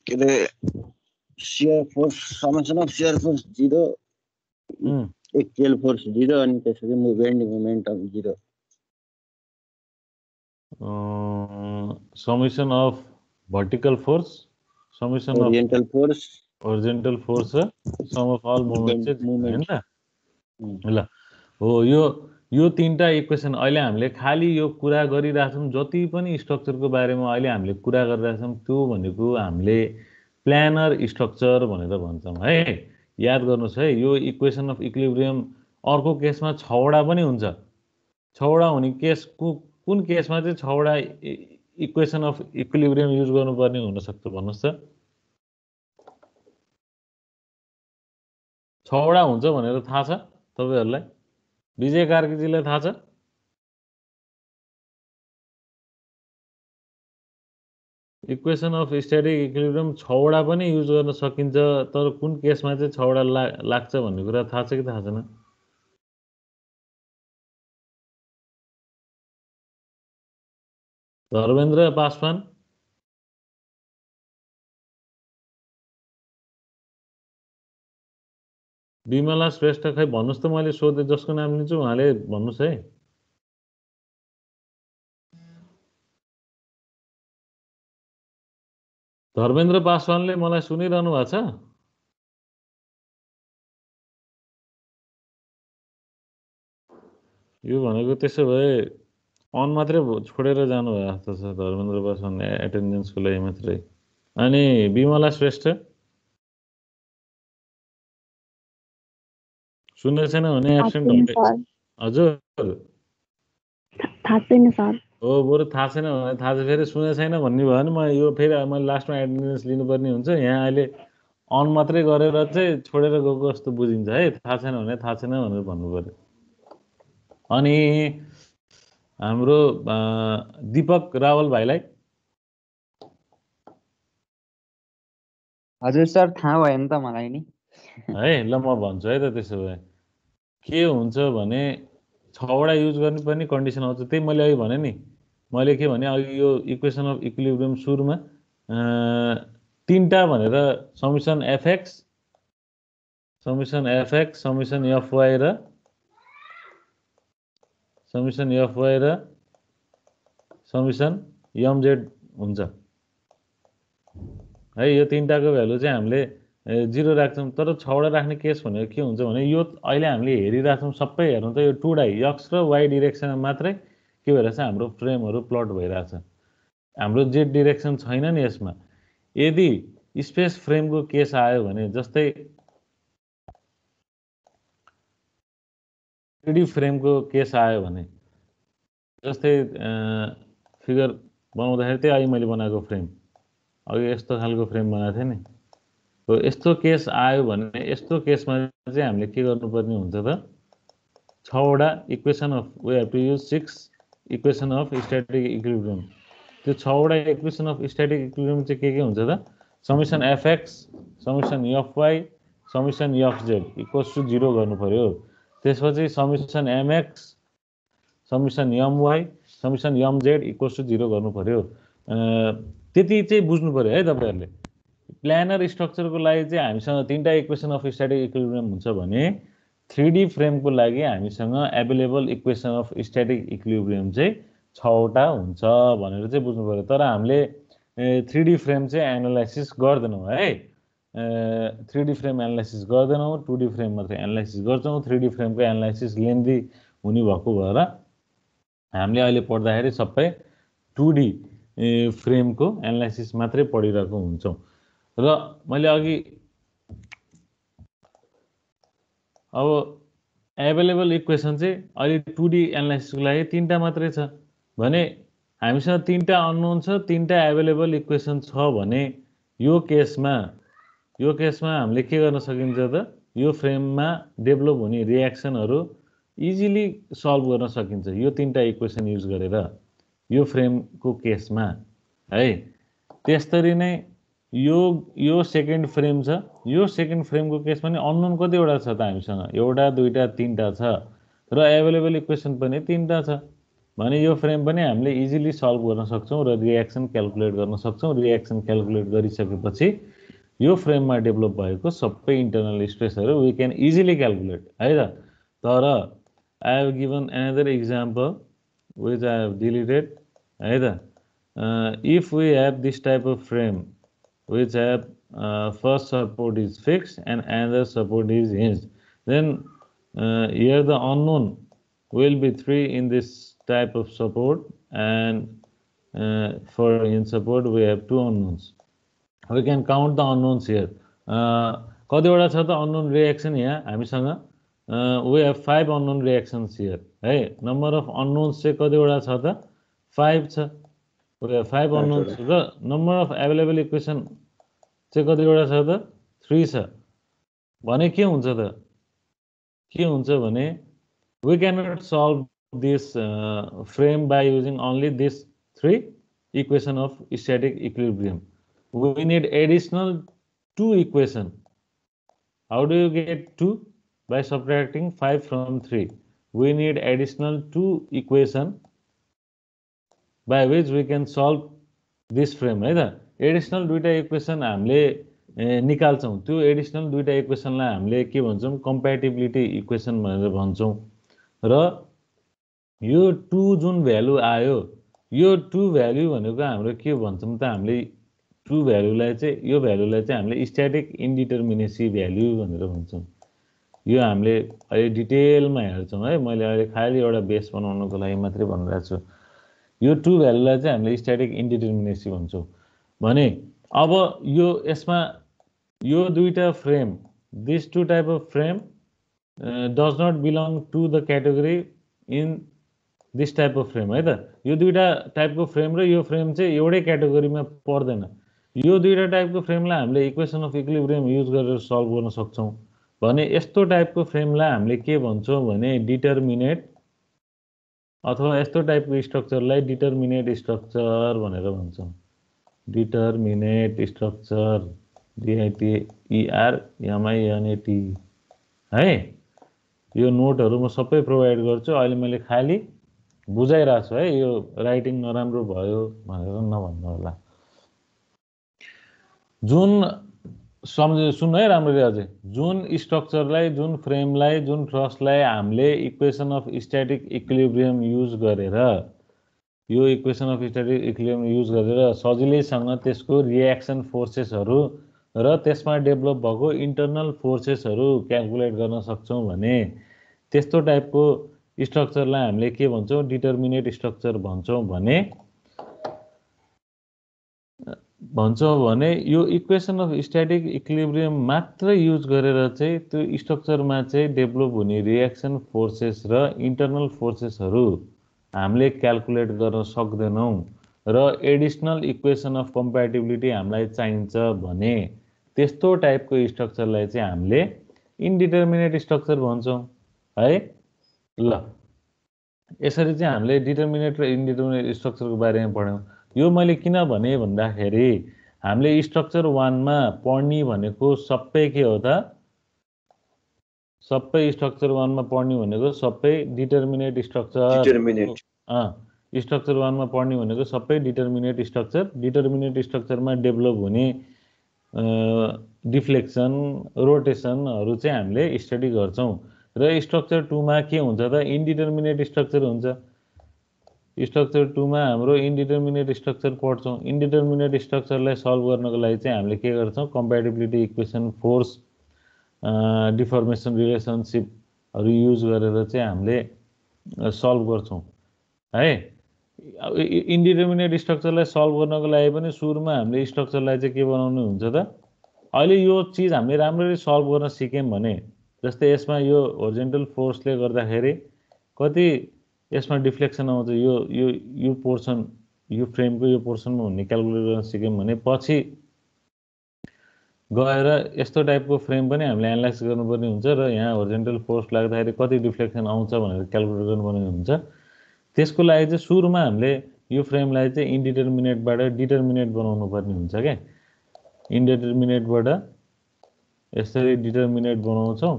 के रे shear force summation of shear force 0 axial force 0 अनि त्यसपछि moment of 0 summation of vertical force summation of horizontal force sum of all moment हैन त ल हो यो तीनटा इक्वेसन अहिले हामीले खाली यो कुरा गरिराछौं जति पनि स्ट्रक्चरको बारेमा अहिले हामीले कुरा गरिराछौं त्यो भनेको हामीले प्लानर स्ट्रक्चर भनेर भन्छौं है याद गर्नुस् है यो इक्वेसन अफ इक्विलिब्रियम अर्को केसमा 6 वटा पनि हुन्छ 6 वटा हुने केस कुन केसमा चाहिँ 6 वटा इक्वेसन अफ इक्विलिब्रियम युज गर्नुपर्ने हुन सक्छ भन्नुस् त 6 वटा हुन्छ भनेर थाहा छ तपाईहरुलाई विजय कार्कीजीलाई थाहा छ इक्वेसन अफ स्ट्याटिक इक्विलिब्रियम 6 वटा पनि युज गर्न सकिन्छ तर कुन केसमा चाहिँ 6 वटा लाग्छ भन्ने कुरा थाहा छ कि थाहा छैन धर्मेन्द्र पासवान विमला श्रेष्ठ खै भन्नुस् त मैले सोधे जसको नाम लिन्छु उहाँले भन्नुस् है धर्मेन्द्र पासवानले मलाई सुनिरहनु भएको छ यो भनेको त्यसो भए अन मात्रै छोडेर जानु भयो जस्तो छ धर्मेन्द्र पासवान एटेन्डेन्सको लागि मात्रै अनि विमला श्रेष्ठ सुन्दै छैन भने एब्सेन्ट हुन्छ हजुर थाहा छैन सर हो बरु थाहा छैन भने थाहा छ फेरि सुने छैन भन्ने भयो भने म यो फेरि मैले लास्टमा एटेन्डेन्स लिनुपर्ने हुन्छ यहाँ अहिले अन मात्रै गरेर चाहिँ छोडेर गएको जस्तो बुझिन्छ है थाहा छैन भने थाहा छैन भनेर भन्नु पर्यो अनि हाम्रो दीपक रावल भाइलाई हजुर सर थाहा भयो नि त मलाई नि है ल म भन्छु है त त्यसो भए के हुन्छ भने 6 वटा युज गर्नुपर्ने कन्डिसन आउँछ त्यही मैले अघि भने नि मैले के भने अघि यो इक्वेसन अफ इक्विलिब्रियम सुरुमा तीनटा भनेर समेसन एफएक्स समेसन एफवाई र समेसन एमजेड हुन्छ है यो तीनटाको भ्यालु चाहिँ हामीले 0 राख्छौं तर 6 वटा राख्ने केस भनेको के हुन्छ भने यो अहिले हामीले हेरिराछौं सबै हेर्नु त यो 2 डाइ एक्स र वाइ डाइरेक्सनमा मात्रै के भइरहेछ हाम्रो फ्रेमहरु प्लट भइरहेछ हाम्रो जेड डाइरेक्सन छैन नि यसमा यदि स्पेस फ्रेमको केस आयो भने जस्तै 3D फ्रेमको केस आयो भने जस्तै फिगर बनाउँदाखेरि त्यही अहिले मैले बनाएको फ्रेम अघि यस्तो खालको फ्रेम बनाएको थिएँ नि हो यस्तो केस आयो भने यस्तो केसमा चाहिँ हामीले के गर्नुपर्ने हुन्छ त 6 वटा equation of we have to use 6 equation of static equilibrium त्यो 6 वटा इक्वेसन अफ स्ट्याटिक इक्विलिब्रियम चाहिँ के हुन्छ त summation FX summation FY summation FZ equals to 0 गर्नु पर्यो त्यसपछि summation MX summation MY summation MZ equals to 0 गर्नु पर्यो त्यति चाहिँ बुझ्नु पर्यो है तपाईहरुले। प्लानर स्ट्रक्चरको लागि चाहिँ हामीसँग तीनटा इक्वेसन अफ स्ट्याटिक इक्विलिब्रियम हुन्छ भने 3D फ्रेमको लागि हामीसँग available equation of static equilibrium चाहिँ 6वटा हुन्छ भनेर चाहिँ बुझ्नु पर्यो। तर हामीले 3D फ्रेम चाहिँ एनालाइसिस गर्दैनौँ है। 3D फ्रेम एनालाइसिस गर्दैनौँ, 2D फ्रेम मात्रै एनालाइसिस गर्छौँ। 3D फ्रेमको एनालाइसिस लेन्दी हुने भएको भएर हामीले अहिले पढ्दाखेरि सबै 2D फ्रेमको एनालाइसिस मात्रै पढिरहेको हुन्छौँ। र मैले अघि अब एभेलेबल इक्वेसन चाहिँ अहिले 2D एनालाइसिसको लागि 3टा मात्रै छ भने हामीसँग 3टा अननोन छ, 3टा एभेलेबल इक्वेसन छ भने यो केसमा हामीले के गर्न सकिन्छ त यो फ्रेममा डेभलप हुने रिएक्सनहरु इजिली सल्भ गर्न सकिन्छ यो 3टा इक्वेसन युज गरेर यो फ्रेमको केसमा है। त्यसरी नै यो सेकेन्ड फ्रेम छ, यो सेकेन्ड फ्रेमको केसमा नि अननोन कतिवटा छ त हामीसँग एउटा दुईटा तीनटा छ र एभेलेबल इक्वेसन पनि 3टा छ भने यो फ्रेम पनि हामीले इजिली सल्भ गर्न सक्छौं र रिएक्सन क्याल्कुलेट गर्न सक्छौं। रिएक्सन क्याल्कुलेट गरिसकेपछि यो फ्रेममा डेभलप भएको सबै इन्टरनल स्ट्रेसहरु वी क्यान इजिली क्याल्कुलेट है त। तर I have given another example which I have deleted है त। If we have this type of frame which have first support is fixed and another support is hinged, then here the unknown will be 3 in this type of support and for hinge support we have 2 unknowns. We can count the unknowns here. कतिवटा छ त unknown reaction यहाँ हामीसँग we have 5 unknown reactions here है। number of unknowns चाहिँ कतिवटा छ त 5 छ। 5 unknowns र नम्बर अफ एभेलेबल इक्वेसन चाहिँ कतिवटा छ त 3 छ भने के हुन्छ त भने we cannot solve this frame by using only this 3 equation of static equilibrium. We need additional 2 equation. How do you get 2? By subtracting 5 from 3. We need additional 2 equation by which we can solve this frame है त। Additional दुईटा equation हामीले निकाल्छौं। त्यो additional दुईटा इक्वेसनलाई हामीले के भन्छौं कम्प्याटिबिलिटी equation भनेर भन्छौं। र यो 2 जुन भ्यालु आयो यो 2 भ्यालु भनेको हाम्रो के भन्छौं त हामीले 2 भ्यालुलाई चाहिँ यो भ्यालुलाई चाहिँ हामीले स्ट्याटिक इन्डिटरमिनेसी भ्यालु भनेर भन्छौं। यो हामीले अहिले डिटेलमा हेर्छौं है। मैले अहिले खाली एउटा बेस बनाउनको लागि मात्रै भनिरहेको छु। यो 2 भ्यालुलाई चाहिँ हामीले स्ट्याटिक इन्डिटरमिनेसी भन्छौं भने अब यो यसमा यो दुईटा frame this 2 type of frame does not belong to the category in this type of frame है त। यो दुईटा टाइपको फ्रेम र यो फ्रेम चाहिँ एउटै क्याटेगोरीमा पर्दैन। यो दुईटा टाइपको फ्रेमलाई हामीले इक्वेसन अफ इक्विलिब्रियम युज गरेर सल्भ गर्न सक्छौं भने यस्तो टाइपको फ्रेमलाई हामीले के भन्छौं भने डिटरमिनेट अथवा यस्तो टाइपको स्ट्रक्चरलाई डिटरमिनेट स्ट्रक्चर भनेर भन्छौं। डिटरमिनेट स्ट्रक्चर DITERMINAT है। यो नोटहरु म सबै प्रोवाइड गर्छु। अहिले मैले खाली बुझाइराछु है। यो राइटिङ नराम्रो भयो भनेर नभन्नु होला। जुन सुन्नु है राम्ररी अझै। जुन स्ट्रक्चरलाई जुन फ्रेमलाई जुन ट्रसलाई हामीले equation of static equilibrium use गरेर यो equation of static equilibrium use गरेर सजिलैसँग त्यसको रिएक्सन फोर्सेसहरु र त्यसमा डेभलप भएको इन्टरनल फोर्सेसहरु क्याल्कुलेट गर्न सक्छौं भने त्यस्तो टाइपको स्ट्रक्चरलाई हामीले के भन्छौं डिटरमिनेट स्ट्रक्चर भन्छौं भने यो इक्वेसन अफ स्ट्याटिक इक्विलिब्रियम मात्र युज गरेर चाहिँ त्यो स्ट्रक्चरमा चाहिँ डेभलप हुने रिएक्सन फोर्सेस र इन्टरनल फोर्सेसहरु हामीले क्याल्कुलेट गर्न सक्दैनौं र एडिशनल इक्वेसन अफ कम्प्याटिबिलिटी हामीलाई चाहिन्छ भने त्यस्तो टाइपको स्ट्रक्चरलाई चाहिँ हामीले इन्डिटरमिनेट स्ट्रक्चर भन्छौं है। ल यसरी चाहिँ हामीले डिटरमिनेट र इन्डिटरमिनेट स्ट्रक्चरको बारेमा पढ्यौं। यो मैले किन भने भन्दाखेरि हामीले स्ट्रक्चर 1 मा पढ्ने भनेको सबै के हो त सबै स्ट्रक्चर 1 मा पढ्ने भनेको सबै डिटरमिनेट स्ट्रक्चर स्ट्रक्चर 1 मा पढ्ने भनेको सबै डिटर्मिनेट स्ट्रक्चरमा डेभलप हुने डिफ्लेक्सन रोटेसनहरू चाहिँ हामीले स्टडी गर्छौं र स्ट्रक्चर 2 मा के हुन्छ त इन्डिटर्मिनेट स्ट्रक्चर हुन्छ स्ट्रक्चर 2 मा हाम्रो इन्डिटर्मिनेट स्ट्रक्चर पढ्छौं इन्डिटर्मिनेट स्ट्रक्चरलाई सल्भ गर्नको लागि चाहिँ हामीले के गर्छौं कम्प्याटिबिलिटी इक्वेसन फोर्स डिफर्मेसन रिलेसनशिपहरू युज गरेर चाहिँ हामीले सल्भ गर्छौं है इन्डिटर्मिनेट स्ट्रक्चरलाई सल्भ गर्नको लागि पनि सुरुमा हामीले स्ट्रक्चरलाई चाहिँ के बनाउनु हुन्छ त अहिले यो चीज हामीले राम्ररी सल्भ गर्न सिक्यौं भने जस्तै यसमा यो होरिजोन्टल फोर्सले गर्दाखेरि कति यसमा डिफ्लेक्सन आउँछ यो पोर्सन यो फ्रेमको यो पोर्सनमा हुने क्याल्कुलेट गर्न सिक्यौं भने पछि गएर यस्तो टाइपको फ्रेम पनि हामीले एनालाइज गर्नुपर्ने हुन्छ र यहाँ होरिजोन्टल फोर्स लाग्दाखेरि कति डिफ्लेक्सन आउँछ भनेर क्याल्कुलेट गर्नुपर्ने हुन्छ त्यसको लागि चाहिँ सुरुमा हामीले यो फ्रेमलाई चाहिँ इन्डिटर्मिनेटबाट डिटर्मिनेट बनाउनु पर्ने हुन्छ के इन्डिटर्मिनेटबाट यसरी डिटर्मिनेट बनाउँछौं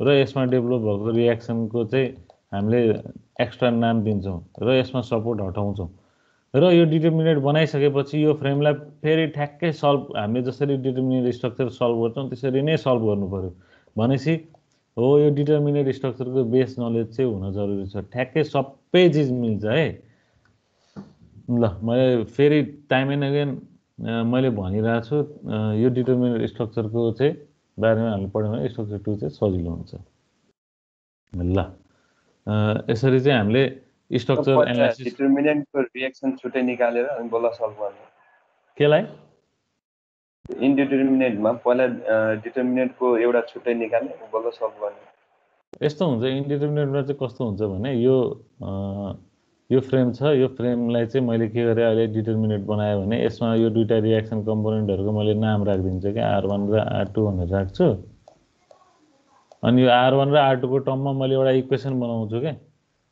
र यसमा डेभलप भएको रिएक्सनको चाहिँ हामीले एक्स्ट्रा नाम दिन्छौं र यसमा सपोर्ट हटाउँछौं र यो डिटर्मिनेट बनाइसकेपछि यो फ्रेमलाई फेरि ठ्याक्कै सल्भ हामीले जसरी डिटर्मिनेट स्ट्रक्चर सल्भ गर्छौं त्यसरी नै सल्भ गर्नु पर्यो भनेपछि हो यो डिटर्मिनेट स्ट्रक्चरको बेस नलेज चाहिँ हुन जरुरी छ ठ्याक्कै सबै चीज मिल्छ है ल मैले फेरि टाइम एन्ड अगेन मैले भनिरहेको छु यो डिटर्मिनेट स्ट्रक्चरको चाहिँ बारेमा हामीले पढ्यौं भने स्ट्रक्चर 2 चाहिँ सजिलो हुन्छ ल यसरी चाहिँ हामीले स्ट्रक्चर एनालाइसिस डिटर्मिनेन्टको रिएक्सन छुट्टै निकालेर अनि बल्ल सल्भ गर्ने केलाई इन्डिटर्मिनेटमा पहिला डिटर्मिनेन्टको एउटा छुट्टै निकाले बल्ल सल्भ गर्ने यस्तो हुन्छ इन्डिटर्मिनेटमा चाहिँ कस्तो हुन्छ भने यो फ्रेम छ यो फ्रेमलाई चाहिँ मैले के गरे अहिले डिटर्मिनेट बनाए भने यसमा यो दुईटा रिएक्सन कम्पोनेन्टहरुको मैले नाम राख्दिन्छु के R1 र R2 भनेर राख्छु अनि यो R1 र R2 को टर्ममा मैले एउटा इक्वेसन बनाउँछु के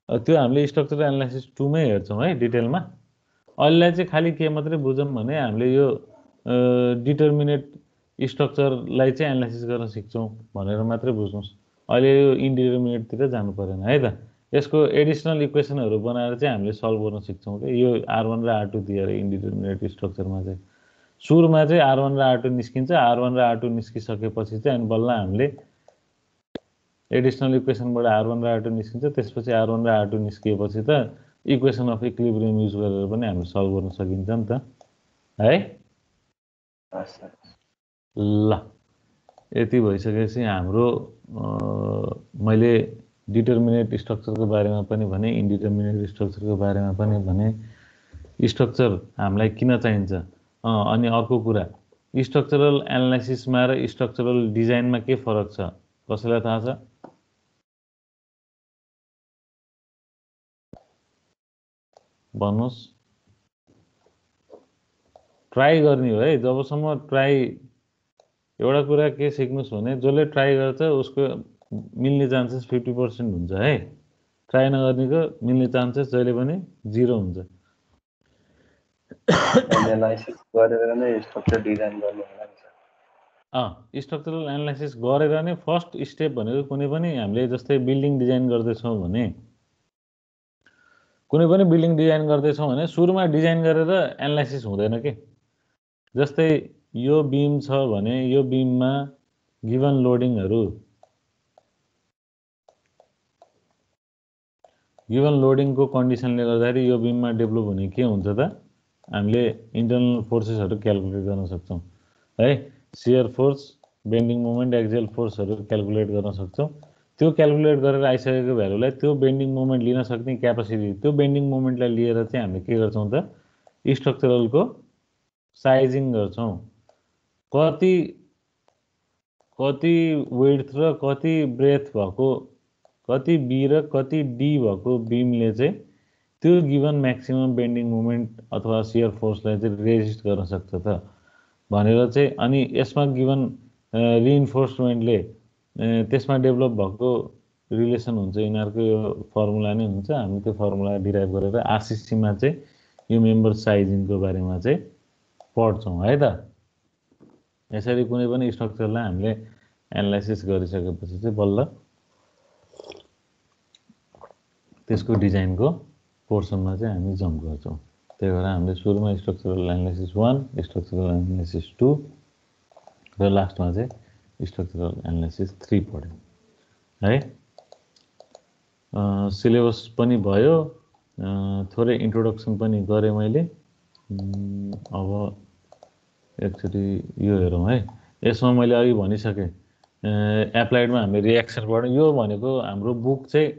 त्यो हामीले स्ट्रक्चरल एनालाइसिस 2 मै हेर्छौं है डिटेलमा अहिले चाहिँ खाली के मात्रै बुझौं भने हामीले यो डिटर्मिनेट स्ट्रक्चरलाई चाहिँ एनालाइसिस गर्न सिक्छौं भनेर मात्रै बुझ्नुस् अहिले यो इन्डिटर्मिनेटतिर जानु पर्दैन है त यसको एडिसनल इक्वेसनहरु बनाएर चाहिँ हामीले सल्भ गर्न सिक्छौं के यो R1 र R2 दिएर इन्डिटर्मिनेट स्ट्रक्चरमा चाहिँ सुरुमा चाहिँ R1 र R2 निस्किन्छ R1 र R2 निस्किसकेपछि चाहिँ अनि बल्ल हामीले एडिसनल इक्वेसनबाट R1 र R2 निस्किन्छ त्यसपछि R1 र R2 निस्किएपछि त इक्वेसन अफ इक्विलिब्रियम युज गरेर पनि हामीले सल्भ गर्न सकिन्छ नि त है ल यति भइसकेपछि हाम्रो मैले डिटर्मिनेट स्ट्रक्चरको बारेमा पनि भने इन्डिटर्मिनेट स्ट्रक्चरको बारेमा पनि भने स्ट्रक्चर हामीलाई किन चाहिन्छ अनि अर्को कुरा स्ट्रक्चरल एनालाइसिसमा र स्ट्रक्चरल डिजाइनमा के फरक छ कसैलाई थाहा छ भन्नुस् ट्राई गर्ने हो है जबसम्म ट्राई एउटा कुरा के सिक्नुस् भने जसले ट्राई गर्छ उसको मिल्ने चान्सेस 50% हुन्छ है ट्राई नगर्नेको मिल्ने चान्सेस जहिले पनि 0 हुन्छ एनालाइसिस गरेर नै स्ट्रक्चर डिजाइन गर्नु होला स्ट्रक्चरल एनालाइसिस गरेर नै फर्स्ट स्टेप भनेको कुनै पनि हामीले जस्तै बिल्डिङ डिजाइन गर्दैछौं भने कुनै पनि बिल्डिङ डिजाइन गर्दैछौं भने सुरुमा डिजाइन गरेर एनालाइसिस हुँदैन के जस्तै यो बीम छ भने यो बीममा गिवन लोडिङको कन्डिसनले गर्दाखेरि यो बीममा डेभलप हुने के हुन्छ त हामीले इन्टर्नल फोर्सेसहरु क्याल्कुलेट गर्न सक्छौं है shear force bending moment axial फोर्सहरु क्याल्कुलेट गर्न सक्छौं त्यो क्याल्कुलेट गरेर आइसकेको भ्यालुलाई त्यो बेन्डिङ मोमेन्ट लिन सक्ने क्यापासिटी त्यो बेन्डिङ मोमेन्टलाई लिएर चाहिँ हामीले के गर्छौं त स्ट्रक्चरलको साइजिङ गर्छौं कति विड्थ र कति ब्रेथ भएको कति बी र कति डी भएको बीमले चाहिँ त्यो गिवन म्याक्सिमम बेन्डिङ मोमेन्ट अथवा शियर फोर्सलाई चाहिँ रेजिस्ट गर्न सक्छ त भनेर चाहिँ अनि यसमा गिवन रिइन्फोर्समेन्टले त्यसमा डेभलप भएको रिलेसन हुन्छ यिनीहरुको यो फर्मुला नै हुन्छ हामी त्यो फर्मुला डिराइभ गरेर आरसीसी मा चाहिँ यो मेम्बर साइजिङको बारेमा चाहिँ पढ्छौं है त यसरी कुनै पनि स्ट्रक्चरलाई हामीले एनालाइसिस गरिसकेपछि चाहिँ बल्ल त्यसको डिजाइनको पोर्सनमा चाहिँ हामी जम्प गर्छौँ। त्यही भएर हामीले सुरुमा स्ट्रक्चरल एनालाइसिस 1, स्ट्रक्चरल एनालाइसिस 2 र लास्टमा चाहिँ स्ट्रक्चरल एनालाइसिस 3 पढ्यौँ है। सिलेबस पनि भयो, थोरै इन्ट्रोडक्सन पनि गरेँ मैले। अब एकचोटि यो हेरौँ है। यसमा मैले अघि भनिसकेँ, एप्लाइडमा हामीले रिएक्सन पढ्यौँ। यो भनेको हाम्रो बुक चाहिँ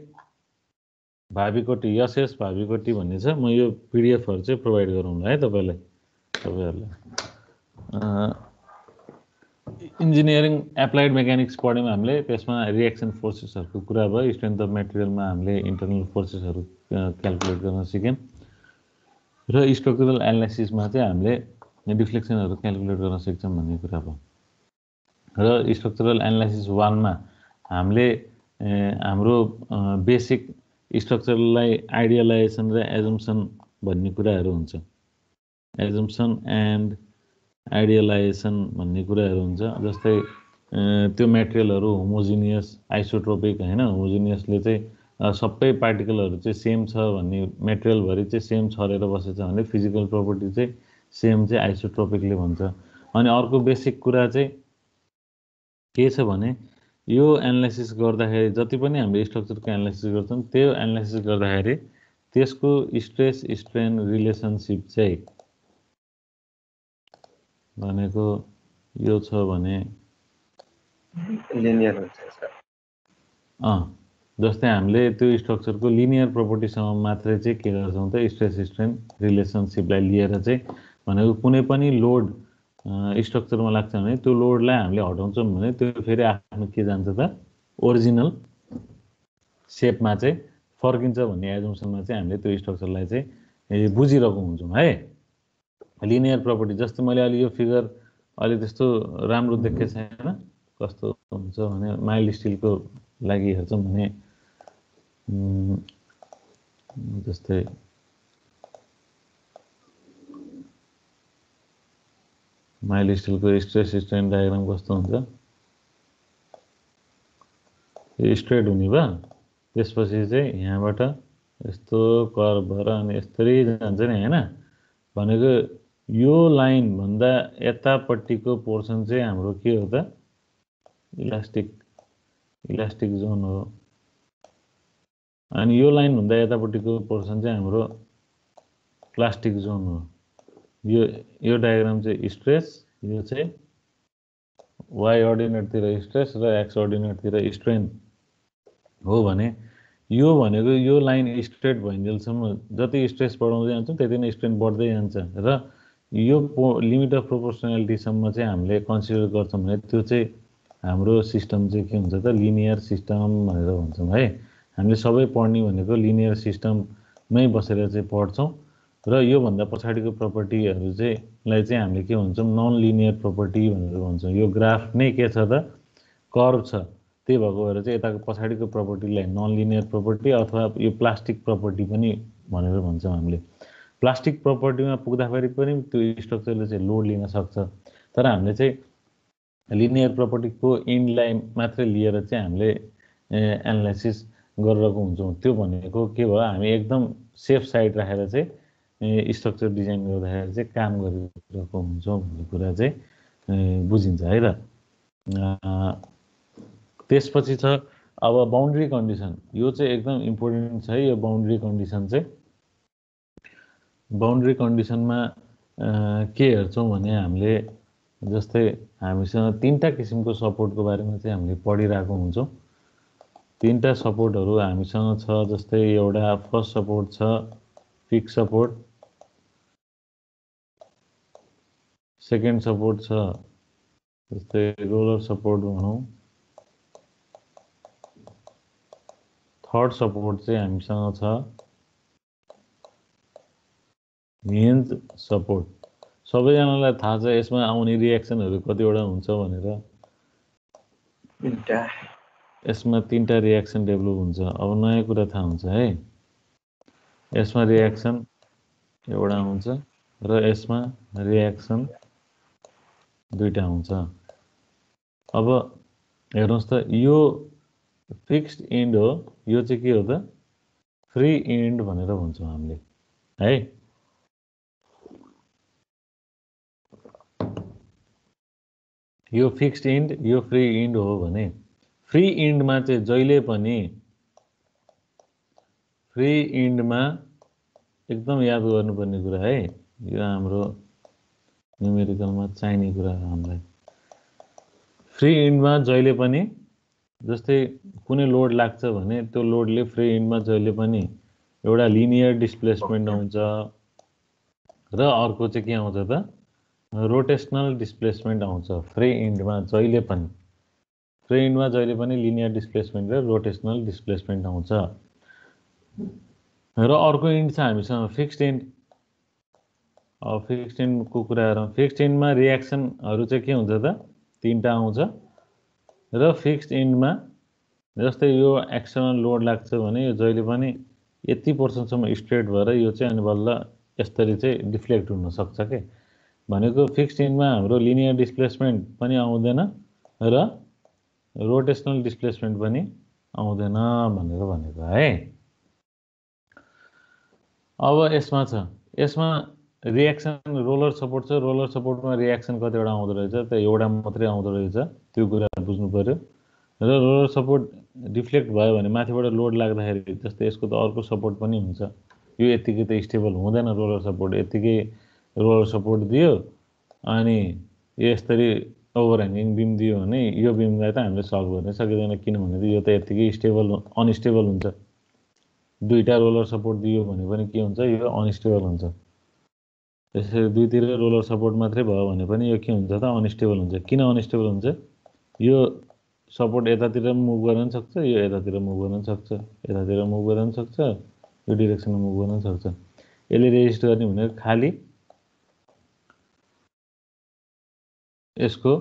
भावीकोटी, यस भावीकोटी भन्ने छ। म यो पिडिएफहरू चाहिँ प्रोभाइड गराउँला है तपाईँहरूलाई। इन्जिनियरिङ एप्लाइड मेकानिक्स पढ्यौँ हामीले, त्यसमा रिएक्सन फोर्सेसहरूको कुरा भयो। स्ट्रेन्थ अफ मेटेरियलमा हामीले इन्टरनल फोर्सेसहरू क्यालकुलेट गर्न सिक्यौँ र स्ट्रक्चरल एनालाइसिसमा चाहिँ हामीले डिफ्लेक्सनहरू क्यालकुलेट गर्न सक्छौँ भन्ने कुरा भयो। र स्ट्रक्चरल एनालाइसिस 1मा हामीले हाम्रो बेसिक स्ट्रक्चरलाई आइडियलाइजेसन र एजम्सन भन्ने कुराहरू हुन्छ। एजम्सन एन्ड आइडियलाइजेसन भन्ने कुराहरू हुन्छ। जस्तै त्यो मेटेरियलहरू होमोजिनियस, आइसोट्रोपिक होइन। होमोजिनियसले चाहिँ सबै पार्टिकलहरू चाहिँ सेम छ भन्ने, मेटेरियलभरि चाहिँ सेम छरेर बसेछ भने फिजिकल प्रोपर्टी चाहिँ सेम चाहिँ आइसोट्रोपिकले भन्छ। अनि अर्को बेसिक कुरा चाहिँ के छ भने यो एनालाइसिस गर्दाखेरि जति पनि हामीले स्ट्रक्चरको एनालाइसिस गर्छौँ, त्यो एनालाइसिस गर्दाखेरि त्यसको स्ट्रेस स्ट्रेन रिलेसनसिप चाहिँ भनेको यो छ भने लिनियर हुन्छ सर। जस्तै हामीले त्यो स्ट्रक्चरको लिनियर प्रोपर्टीसँग मात्रै चाहिँ के गर्छौँ त स्ट्रेस स्ट्रेन रिलेसनसिपलाई लिएर चाहिँ भनेको कुनै पनि लोड स्ट्रक्चरमा लाग्छ भने त्यो लोडलाई हामीले हटाउँछौँ भने त्यो फेरि आफ्नो के जान्छ त ओरिजिनल सेपमा चाहिँ फर्किन्छ भन्ने एजम्सनमा चाहिँ हामीले त्यो स्ट्रक्चरलाई चाहिँ बुझिरहेको हुन्छौँ है। लिनियर प्रोपर्टी जस्तो मैले अलि यो फिगर अलि त्यस्तो राम्रो देखेको छैन, कस्तो हुन्छ भने माइल्ड स्टिलको लागि हेर्छौँ भने जस्तै माइल्ड स्टिलको स्ट्रेस स्ट्रेन डायग्राम कस्तो हुन्छ, स्ट्रेट हुने भयो। त्यसपछि चाहिँ यहाँबाट यस्तो कर्भ भएर अनि यस्तरी जान्छ नि होइन। भनेको यो लाइन भन्दा यतापट्टिको पोर्सन चाहिँ हाम्रो के हो त इलास्टिक जोन हो। अनि यो लाइन भन्दा यतापट्टिको पोर्सन चाहिँ हाम्रो प्लास्टिक जोन हो। यो डायग्राम चाहिँ स्ट्रेस, यो चाहिँ वाइ अर्डिनेटतिर स्ट्रेस र एक्स अर्डिनेटतिर स्ट्रेन हो भने यो भनेको यो लाइन स्ट्रेट भइन्जेलसम्म जति स्ट्रेस बढाउँदै जान्छौँ त्यति नै स्ट्रेन बढ्दै जान्छ। र यो लिमिट अफ प्रोपोर्सनालिटीसम्म चाहिँ हामीले कन्सिडर गर्छौँ भने त्यो चाहिँ हाम्रो सिस्टम चाहिँ के हुन्छ त लिनियर सिस्टम भनेर भन्छौँ है। हामीले सबै पढ्ने भनेको लिनियर सिस्टममै बसेर चाहिँ पढ्छौँ र योभन्दा पछाडिको प्रपर्टीहरू चाहिँ लाई चाहिँ हामीले के भन्छौँ नन लिनियर प्रपर्टी भनेर भन्छौँ। यो ग्राफ नै के छ त कर्भ छ, त्यही भएको भएर चाहिँ यताको पछाडिको प्रपर्टीलाई नन लिनियर प्रपर्टी अथवा यो प्लास्टिक प्रपर्टी पनि भनेर भन्छौँ हामीले। प्लास्टिक प्रपर्टीमा पुग्दाखेरि पनि त्यो स्ट्रक्चरले चाहिँ लोड लिन सक्छ, तर हामीले चाहिँ लिनियर प्रपर्टीको इन्डलाई मात्रै लिएर चाहिँ हामीले एनालाइसिस गरिरहेको हुन्छौँ। त्यो भनेको के भयो, हामी एकदम सेफ साइड राखेर चाहिँ स्ट्रक्चर डिजाइन गर्दाखेरि चाहिँ काम गरिरहेको हुन्छौँ भन्ने कुरा चाहिँ बुझिन्छ है त। त्यसपछि छ अब बाउन्ड्री कन्डिसन। यो चाहिँ एकदम इम्पोर्टेन्ट छ है। यो बाउन्ड्री कन्डिसन चाहिँ बाउन्ड्री कन्डिसनमा के हेर्छौँ भने हामीले जस्तै हामीसँग तीनटा किसिमको सपोर्टको बारेमा चाहिँ हामीले पढिरहेको हुन्छौँ। तीनटा सपोर्टहरू हामीसँग छ। जस्तै एउटा फर्स्ट सपोर्ट छ फिक्स सपोर्ट, सेकेन्ड सपोर्ट छ जस्तै रोलर सपोर्ट भनौँ, थर्ड सपोर्ट चाहिँ हामीसँग छ हिन्ज सपोर्ट। सबैजनालाई थाहा छ यसमा आउने रिएक्सनहरू कतिवटा हुन्छ भनेर। यसमा तीनटा रिएक्सन डेभलप हुन्छ। अब नयाँ कुरा थाहा हुन्छ है। यसमा रिएक्सन एउटा हुन्छ र यसमा रिएक्सन दुईटा हुन्छ। अब हेर्नुहोस् त यो फिक्स्ड एन्ड हो, यो चाहिँ के हो त फ्री इन्ड भनेर भन्छौँ हामीले है। यो फिक्स्ड इन्ड यो फ्री इन्ड हो भने फ्री इन्डमा चाहिँ जहिले पनि फ्री इन्डमा एकदम याद गर्नुपर्ने कुरा है, यो हाम्रो न्युमेरिकलमा चाहिने कुरा हो हामीलाई। फ्री इन्डमा जहिले पनि जस्तै कुनै लोड लाग्छ भने त्यो लोडले फ्री इन्डमा जहिले पनि एउटा लिनियर डिस्प्लेसमेन्ट आउँछ र अर्को चाहिँ के आउँछ त रोटेसनल डिस्प्लेसमेन्ट आउँछ। फ्री इन्डमा जहिले पनि फ्री इन्डमा जहिले पनि लिनियर डिस्प्लेसमेन्ट र रोटेसनल डिस्प्लेसमेन्ट आउँछ। र अर्को इन्ड छ हामीसँग फिक्स्ड इन्ड। अब फिक्स्ड इन्डको कुरा गरौँ। फिक्स्ड इन्डमा रियाक्सनहरू चाहिँ के हुन्छ त तीनटा आउँछ र फिक्स्ड इन्डमा जस्तै यो एक्सटर्नल लोड लाग्छ भने यो जहिले पनि यति पर्सेन्टसम्म स्ट्रेट भएर यो चाहिँ अनि बल्ल यसरी चाहिँ डिफ्लेक्ट हुन सक्छ के भनेको। फिक्स्ड इन्डमा हाम्रो लिनियर डिस्प्लेसमेन्ट पनि आउँदैन र रोटेसनल डिस्प्लेसमेन्ट पनि आउँदैन भनेर भनेको है। अब यसमा छ, यसमा रियाक्सन रोलर सपोर्ट छ। रोलर सपोर्टमा रियाक्सन कतिवटा आउँदो रहेछ त एउटा मात्रै आउँदो रहेछ, त्यो कुरा बुझ्नु पर्यो। र रोलर सपोर्ट डिफ्लेक्ट भयो भने माथिबाट लोड लाग्दाखेरि जस्तै यसको त अर्को सपोर्ट पनि हुन्छ, यो यतिकै त स्टेबल हुँदैन। रोलर सपोर्ट यतिकै रोलर सपोर्ट दियो अनि यसरी ओभरह्याङ्गिङ बिम दियो भने यो बिमलाई त हामीले सक गर्न सकिँदैन, किनभने यो त यतिकै स्टेबल अनस्टेबल हुन्छ। दुईटा रोलर सपोर्ट दियो भने पनि के हुन्छ, यो अनस्टेबल हुन्छ। त्यसरी दुईतिर रोलर सपोर्ट मात्रै भयो भने पनि यो के हुन्छ त अनस्टेबल हुन्छ। किन अनस्टेबल हुन्छ, यो सपोर्ट यतातिर मुभ गर्न पनि सक्छ, यो यतातिर मुभ गर्न पनि सक्छ, यतातिर मुभ गर्न पनि सक्छ, यो डिरेक्सनमा मुभ गर्न पनि सक्छ। यसले रेजिस्ट गर्ने भनेको खालि यसको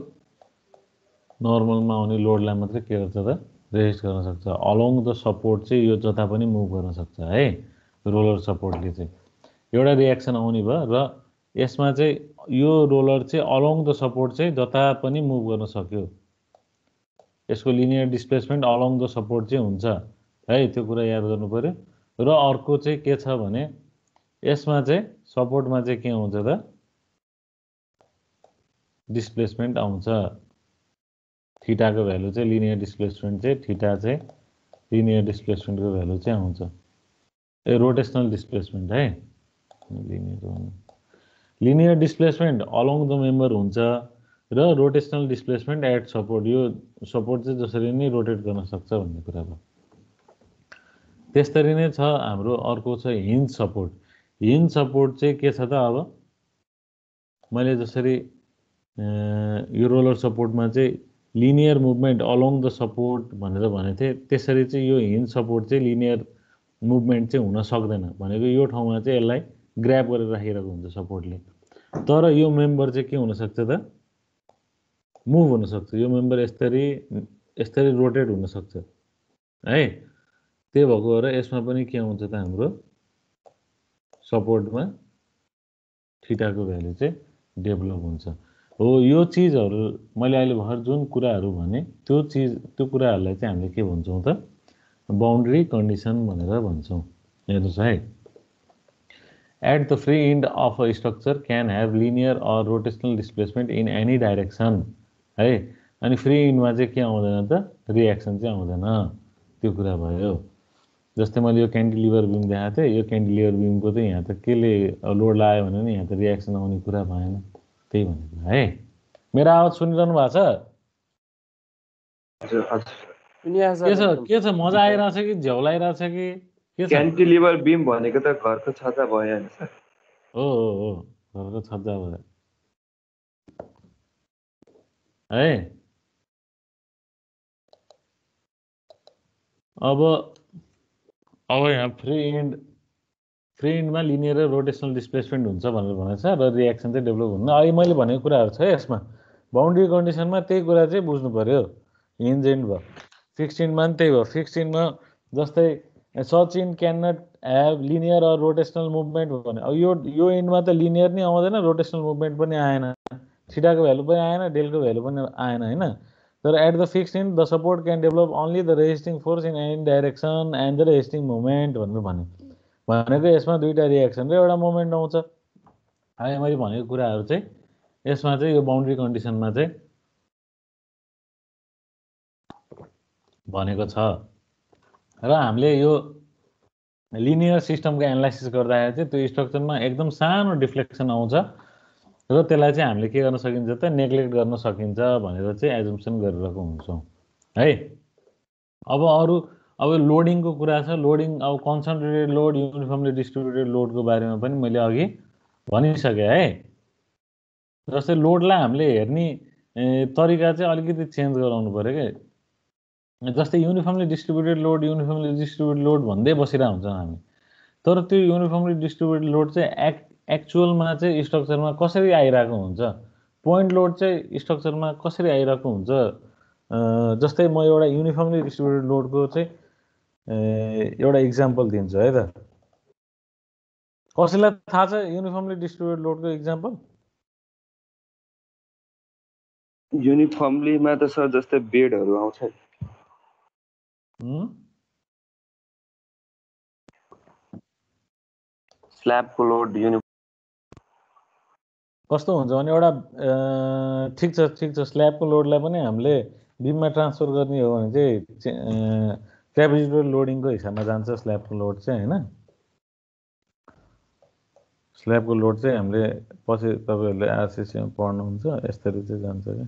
नर्मलमा आउने लोडलाई मात्रै के गर्छ त रेजिस्ट गर्न सक्छ। अलोङ द सपोर्ट चाहिँ यो जता पनि मुभ गर्न सक्छ है। रोलर सपोर्टले चाहिँ एउटा रियाक्सन आउने भयो र यसमा चाहिँ यो रोलर चाहिँ अलोङ द सपोर्ट चाहिँ जता पनि मुभ गर्न सक्यो। यसको linear displacement along the support चाहिँ हुन्छ है, त्यो कुरा याद गर्नु पर्यो। र अर्को चाहिँ के छ भने यसमा चाहिँ सपोर्टमा चाहिँ के आउँछ त डिस्प्लेसमेन्ट आउँछ। थीटाको भ्यालु चाहिँ लिनियर डिस्प्लेसमेन्ट चाहिँ थीटा चाहिँ लिनियर डिस्प्लेसमेन्टको भ्यालु चाहिँ आउँछ। रोटेसनल डिस्प्लेसमेन्ट है, linear displacement along the member हुन्छ र रोटेसनल डिस्प्लेसमेन्ट एट सपोर्ट, यो सपोर्ट चाहिँ जसरी नै रोटेट गर्न सक्छ भन्ने कुरा भयो। त्यसरी नै छ हाम्रो अर्को छ हिन्ज सपोर्ट। हिन्ज सपोर्ट चाहिँ के छ त, अब मैले जसरी यो रोलर सपोर्टमा चाहिँ linear movement along the support भनेर भनेको थिएँ, त्यसरी चाहिँ यो हिन्ज सपोर्ट चाहिँ लिनियर मुभमेन्ट चाहिँ हुन सक्दैन भनेको। यो ठाउँमा चाहिँ यसलाई ग्र्याब गरेर राखिरहेको हुन्छ सपोर्टले, तर यो मेम्बर चाहिँ के हुनसक्छ त मुभ हुनसक्छ। यो मेम्बर यस्तरी रोटेट हुनसक्छ है। त्यही भएको भएर यसमा पनि के आउँछ त हाम्रो सपोर्टमा थीटाको भ्यालु चाहिँ डेभलप हुन्छ। हो यो चिजहरू मैले अहिले भर्खर जुन कुराहरू भने त्यो कुराहरूलाई चाहिँ हामीले के भन्छौँ त बाउन्ड्री कन्डिसन भनेर भन्छौँ। हेर्नुहोस् है, at the free end of a structure can have linear or rotational displacement in any direction है। अनि फ्री इन्डमा चाहिँ के आउँदैन त रियाक्सन चाहिँ आउँदैन, त्यो कुरा भयो। जस्तै मैले यो क्यान्टिलिभर बिम देखाएको थिएँ, यो क्यान्टिलिभर बिमको चाहिँ यहाँ त केले लोड लाग्यो भने नि यहाँ त रियाक्सन आउने कुरा भएन, त्यही भनेको है। मेरो आवाज सुनिरहनु भएको छ? के छ मजा आइरहेछ कि झ्याउ लागिरहेछ कि के छ? क्यान्टिलिभर बिम भनेको त घरको छज्जा भयो नि सर। हो घरको छज्जा भयो है। अब यहाँ फ्री इन्डमा लिनियर र रोटेसनल डिस्प्लेसमेन्ट हुन्छ भनेर भनेको छ र रियाक्सन चाहिँ डेभलप हुन्न। अहिले मैले भनेको कुराहरू छ यसमा। बाउन्ड्री कन्डिसनमा त्यही कुरा चाहिँ बुझ्नु पर्यो। हिन्ज इन्ड भयो, फिक्स्ड इन्डमा पनि त्यही भयो। फिक्स्ड इन्डमा जस्तै such end can not have linear or rotational movement भने अब यो इन्डमा त लिनियर नै आउँदैन, रोटेसनल मुभमेन्ट पनि आएन, थीटाको भ्यालु पनि आएन, डेलको भ्यालु पनि आएन होइन। तर at the fixed end the support can develop only the resisting force in any direction and the resisting moment भनेर भन्यो। भनेको यसमा दुईटा रिएक्सन र एउटा मोमेन्ट आउँछ। अहिले मैले भनेको कुराहरू चाहिँ यसमा चाहिँ यो बाउन्ड्री कन्डिसनमा चाहिँ भनेको छ र हामीले यो लिनियर सिस्टमको एनालाइसिस गर्दाखेरि चाहिँ त्यो स्ट्रक्चरमा एकदम सानो डिफ्लेक्सन आउँछ र त्यसलाई चाहिँ हामीले के गर्न सकिन्छ त नेग्लेक्ट गर्न सकिन्छ भनेर चाहिँ एजुम्सन गरिरहेको हुन्छौँ है। अब अरू अब लोडिङको कुरा छ। लोडिङ अब कन्सन्ट्रेटेड लोड युनिफर्मली डिस्ट्रिब्युटेड लोडको बारेमा पनि मैले अघि भनिसकेँ है। जस्तै लोडलाई हामीले हेर्ने तरिका चाहिँ अलिकति चेन्ज गराउनु पऱ्यो क्या। जस्तै युनिफर्मली डिस्ट्रिब्युटेड लोड भन्दै बसिरहेको हुन्छौँ हामी। तर त्यो युनिफर्मली डिस्ट्रिब्युटेड लोड चाहिँ एक्चुअलमा चाहिँ स्ट्रक्चरमा कसरी आइरहेको हुन्छ, पोइन्ट लोड चाहिँ स्ट्रक्चरमा कसरी आइरहेको हुन्छ। जस्तै म एउटा युनिफर्मली डिस्ट्रिब्युटेड लोडको चाहिँ एउटा इक्जाम्पल दिन्छु है त। कसैलाई थाहा छ युनिफर्मली डिस्ट्रिब्युटेड लोडको इक्जाम्पल? युनिफर्मलीमा त सर जस्तै बेडहरू आउँछ। स्ल्याबको लोड कस्तो हुन्छ भने एउटा ठिक छ स्ल्याबको लोडलाई पनि हामीले बिममा ट्रान्सफर गर्ने हो भने चाहिँ क्यापेसिटर लोडिङको हिसाबमा जान्छ स्ल्याबको लोड चाहिँ होइन। स्ल्याबको लोड चाहिँ हामीले पछि तपाईँहरूले आरसिसीमा पढ्नुहुन्छ यसरी चाहिँ जान्छ क्या।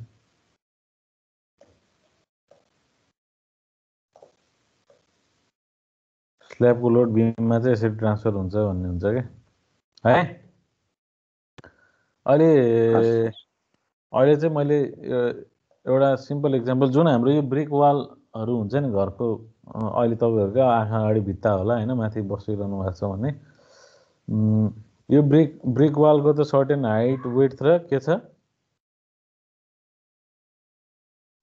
स्ल्याबको लोड बिममा चाहिँ यसरी ट्रान्सफर हुन्छ भन्ने हुन्छ क्या है। अहिले चाहिँ मैले एउटा सिम्पल इक्जाम्पल जुन हाम्रो यो ब्रिक वालहरू हुन्छ नि घरको, अहिले तपाईँहरूकै आँखा अगाडि भित्ता होला होइन, माथि बसिरहनु भएको छ भने यो ब्रिक वालको त सर्टेन हाइट विड्थ र के छ।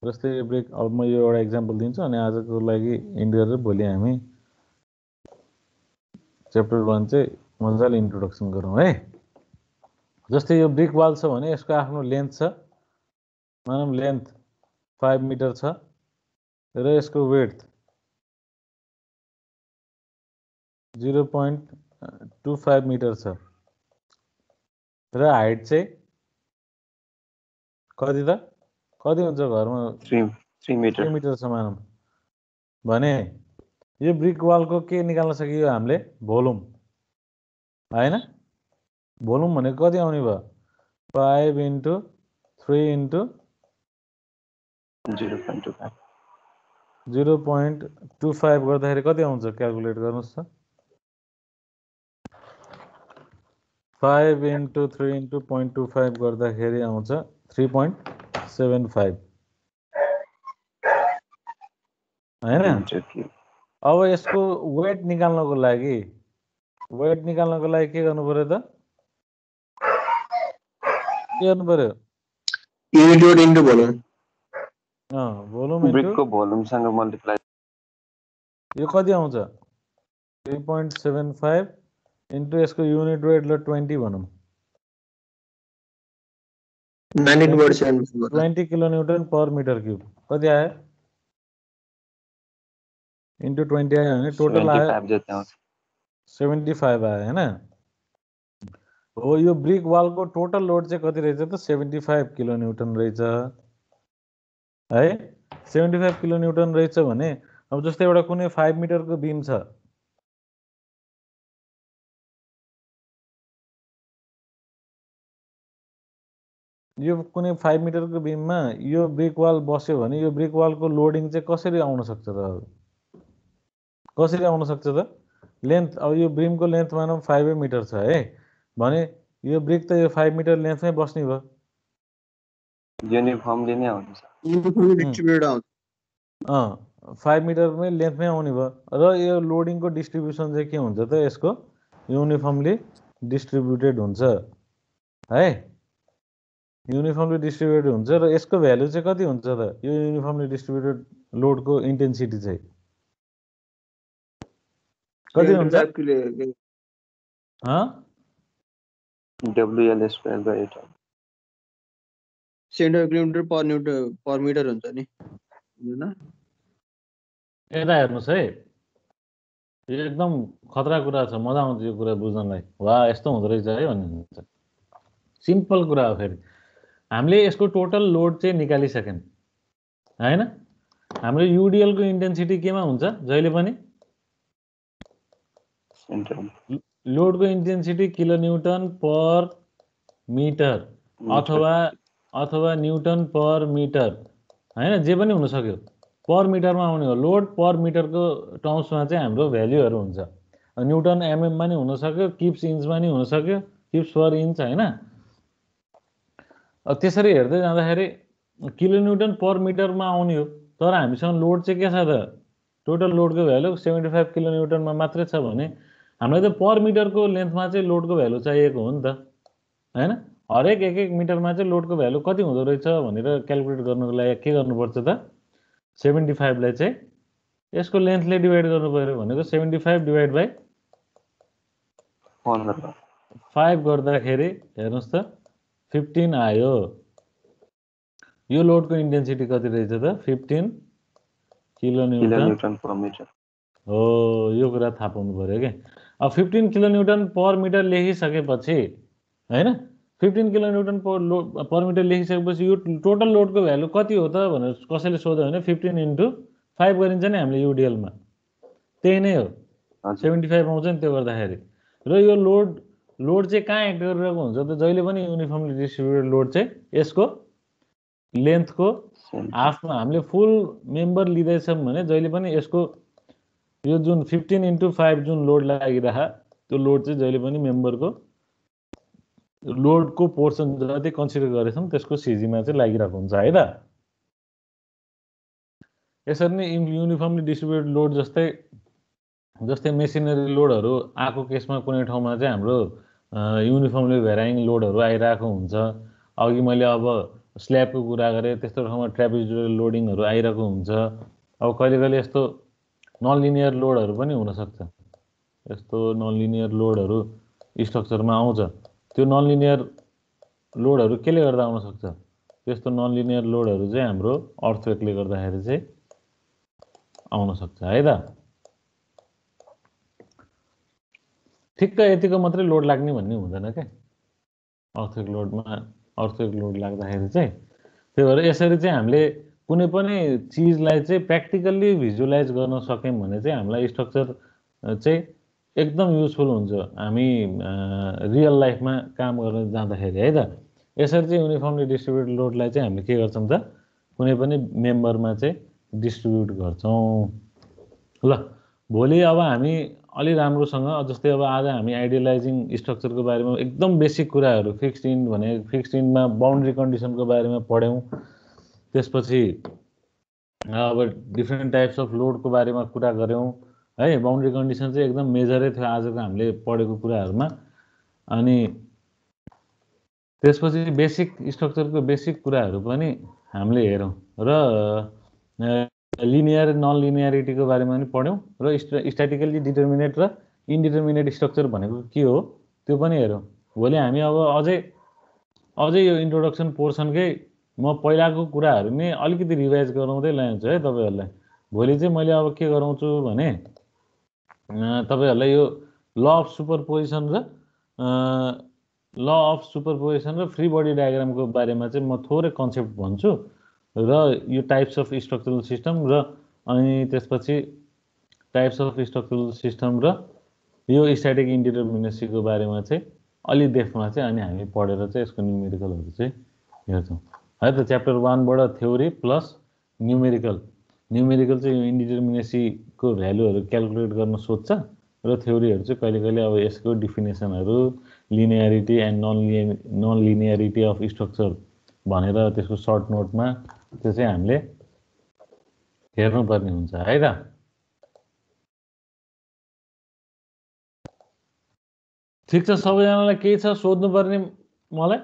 जस्तै यो ब्रिक, अब म यो एउटा इक्जाम्पल दिन्छु अनि आजको लागि इन्ड गरेर भोलि हामी च्याप्टर 1 चाहिँ मजाले इन्ट्रोडक्सन गरौँ है। जस्तै यो ब्रिक वाल छ भने यसको आफ्नो लेन्थ छ, मानौँ लेन्थ 5 मिटर छ र यसको विड्थ 0.25 मिटर छ र हाइट चाहिँ कति हुन्छ घरमा 3 मिटर छ मानौँ भने यो ब्रिक वालको के निकाल्न सकियो हामीले भोल्युम होइन। भोल्युम भनेको कति आउने भयो 5 × 3 × 0.25 गर्दाखेरि कति आउँछ क्याल्कुलेट गर्नुहोस् त। 5 × 3 × 0.25 गर्दाखेरि आउँछ 3.75 होइन। अब यसको वेट निकाल्नको लागि के गर्नु पर्यो त? के गर्नु पर्यो? Unit load into volume. Volume ब्रिकको भोल्युमसँग मल्टिप्लाई। यो कति आउँछ 3.75 इन्टु यसको युनिट वेट ल 20 भनौँ 20 किलोन्युटन पर मिटर क्युब कति आयो इन्टु 20 आयो भने टोटल आयो 75 आयो होइन। हो यो ब्रिक वालको टोटल लोड चाहिँ कति रहेछ त 75 किलोन्युटन रहेछ है। 75 किलोन्युटन रहेछ भने अब जस्तै एउटा कुनै 5 मिटरको बिम छ, यो कुनै 5 मिटरको बिममा यो ब्रिक वाल बस्यो भने यो ब्रिक वालको लोडिङ चाहिँ कसरी आउन सक्छ त? लेन्थ, अब यो बिमको लेन्थ मानौँ 5 मिटर छ है भने यो ब्रिक त यो 5 मिटर लेन्थमै बस्ने भयो। युनिफर्मली नै आउँछ। 5 मिटरमै लेन्थमै आउने भयो र यो लोडिङको डिस्ट्रिब्युसन चाहिँ के हुन्छ त यसको युनिफर्मली डिस्ट्रिब्युटेड हुन्छ है। युनिफर्मली डिस्ट्रिब्युटेड हुन्छ र यसको भ्यालु चाहिँ कति हुन्छ त यो युनिफर्मली डिस्ट्रिब्युटेड लोडको इन्टेन्सिटी चाहिँ कति हुन्छ? WL² सेन्टिमिटर पर मिटर हुन्छ नि होइन? यता हेर्नुहोस् है, यो एकदम खतरा कुरा छ, मजा आउँछ यो कुरा बुझ्नलाई। वा यस्तो हुँदो रहेछ है भन्ने हुन्छ। सिम्पल कुरा हो। फेरि हामीले यसको टोटल लोड चाहिँ निकालिसक्यौँ होइन? हाम्रो युडिएलको इन्टेन्सिटी केमा हुन्छ जहिले पनि? लोडको इन्टेन्सिटी किलोन्युटन पर मिटर अथवा न्युटन पर मिटर होइन, जे पनि हुन सक्यो, पर मिटरमा आउने हो। लोड पर मिटरको टर्म्समा चाहिँ हाम्रो भ्याल्युहरू हुन्छ। न्युटन एमएममा नि हुन सक्यो, किप्स इन्चमा नि हुन सक्यो, किप्स पर इन्च होइन। त्यसरी हेर्दै जाँदाखेरि किलोन्युटन पर मिटरमा आउने हो, तर हामीसँग लोड चाहिँ के छ त? टोटल लोडको भ्यालु 75 किलोन्युटनमा मात्रै छ भने हामीलाई त पर मिटरको लेन्थमा चाहिँ लोडको भ्यालु चाहिएको हो नि त होइन? हरेक एक मिटरमा चाहिँ लोडको भ्यालु कति हुँदो रहेछ भनेर क्यालकुलेट गर्नुको लागि के गर्नुपर्छ त? 75 लाई चाहिँ यसको लेन्थले डिभाइड गर्नु पर्यो। भनेको 75 डिभाइड बाई 5 गर्दाखेरि हेर्नुहोस् त 15 आयो। यो लोडको इन्टेन्सिटी कति रहेछ त? 15 किलोन्युटन पर मिटर हो। यो कुरा थाहा पाउनु पर्यो क्या। अब 15 किलोन्युटन पर मिटर लेखिसकेपछि होइन, 15 किलोन्युटन पर मिटर लेखिसकेपछि यो टोटल लोडको भ्यालु कति हो त भनेर कसैले सोध्यो भने 15 × 5 गरिन्छ नि हामीले युडिएलमा। त्यही नै हो, 75 आउँछ नि त्यो गर्दाखेरि। र यो लोड चाहिँ कहाँ एक्ट गरिरहेको हुन्छ त? जहिले पनि युनिफर्मली डिस्ट्रिब्युटेड लोड चाहिँ यसको लेन्थको हाफमा हामीले फुल मेम्बर लिँदैछौँ भने जहिले पनि यसको यो जुन 15 × 5 जुन लोड लागिरह, त्यो लोड चाहिँ जहिले पनि मेम्बरको लोडको पोर्सन जति कन्सिडर गरेछौँ त्यसको सिजीमा चाहिँ लागिरहेको हुन्छ है त। यसरी नै युनिफर्मली डिस्ट्रिब्युटेड लोड जस्तै मेसिनरी लोडहरू आएको केसमा कुनै ठाउँमा चाहिँ हाम्रो युनिफर्मली भेराइङ लोडहरू आइरहेको हुन्छ। अघि मैले अब स्ल्याबको कुरा गरेँ, त्यस्तो ठाउँमा ट्रापेजोइडल लोडिङहरू आइरहेको हुन्छ। अब कहिले कहिले यस्तो नन लिनियर लोडहरू पनि हुनसक्छ। यस्तो नन लिनियर लोडहरू स्ट्रक्चरमा आउँछ। त्यो नन लिनियर लोडहरू केले गर्दा आउन सक्छ? त्यस्तो नन लिनियर लोडहरू चाहिँ हाम्रो अर्थक्वेकले गर्दाखेरि चाहिँ आउन सक्छ है त। ठिक्क यतिको मात्रै लोड लाग्ने भन्ने हुँदैन क्या अर्थक्वेक लोड लाग्दाखेरि चाहिँ। त्यही भएर यसरी चाहिँ हामीले कुनै पनि चिजलाई चाहिँ प्र्याक्टिकल्ली भिजुअलाइज गर्न सक्यौँ भने चाहिँ हामीलाई स्ट्रक्चर चाहिँ एकदम युजफुल हुन्छ हामी रियल लाइफमा काम गर्न जाँदाखेरि है त। यसरी चाहिँ युनिफर्मली डिस्ट्रिब्युटेड लोडलाई चाहिँ हामीले के गर्छौँ त? कुनै पनि मेम्बरमा चाहिँ डिस्ट्रिब्युट गर्छौँ। ल भोलि अब हामी अलि राम्रोसँग, जस्तै अब आज हामी आइडियलाइजिङ स्ट्रक्चरको बारेमा एकदम बेसिक कुराहरू, फिक्स्ड इन्डमा बाउन्ड्री कन्डिसनको बारेमा पढ्यौँ। त्यसपछि अब डिफ्रेन्ट टाइप्स अफ लोडको बारेमा कुरा गऱ्यौँ है। बाउन्ड्री कन्डिसन चाहिँ एकदम मेजरै थियो आजको हामीले पढेको कुराहरूमा। अनि त्यसपछि बेसिक स्ट्रक्चरको बेसिक कुराहरू पनि हामीले हेरौँ र लिनियर नन लिनियरिटीको बारेमा पनि पढ्यौँ र स्ट्याटिकल्ली डिटर्मिनेट र इन्डिटर्मिनेट स्ट्रक्चर भनेको के हो त्यो पनि हेरौँ। भोलि हामी अब अझै यो इन्ट्रोडक्सन पोर्सनकै म पहिलाको कुराहरू नै अलिकति रिभाइज गराउँदै ल्याउँछु है तपाईँहरूलाई। भोलि चाहिँ मैले अब के गराउँछु भने तपाईँहरूलाई यो ल अफ सुपरपोजिसन र फ्री बडी डायग्रामको बारेमा चाहिँ म थोरै कन्सेप्ट भन्छु र यो टाइप्स अफ स्ट्रक्चरल सिस्टम र अनि त्यसपछि टाइप्स अफ स्ट्रक्चरल सिस्टम र यो स्ट्याटिक इन्डिटर्मिनेसीको बारेमा चाहिँ अलि डेफमा चाहिँ अनि हामी पढेर चाहिँ यसको न्युमेरिकलहरू चाहिँ हेर्छौँ है त। च्याप्टर 1 बाट थ्योरी प्लस न्युमेरिकल चाहिँ इन्डिटर्मिनेसीको भ्यालुहरू क्यालकुलेट गर्न सोध्छ र थ्योरीहरू चाहिँ कहिले कहिले अब यसको डिफिनेसनहरू, linearity and non linearity of structure भनेर त्यसको सर्ट नोटमा त्यो चाहिँ हामीले हेर्नुपर्ने हुन्छ है त। ठिक छ, सबैजनालाई केही छ सोध्नुपर्ने मलाई?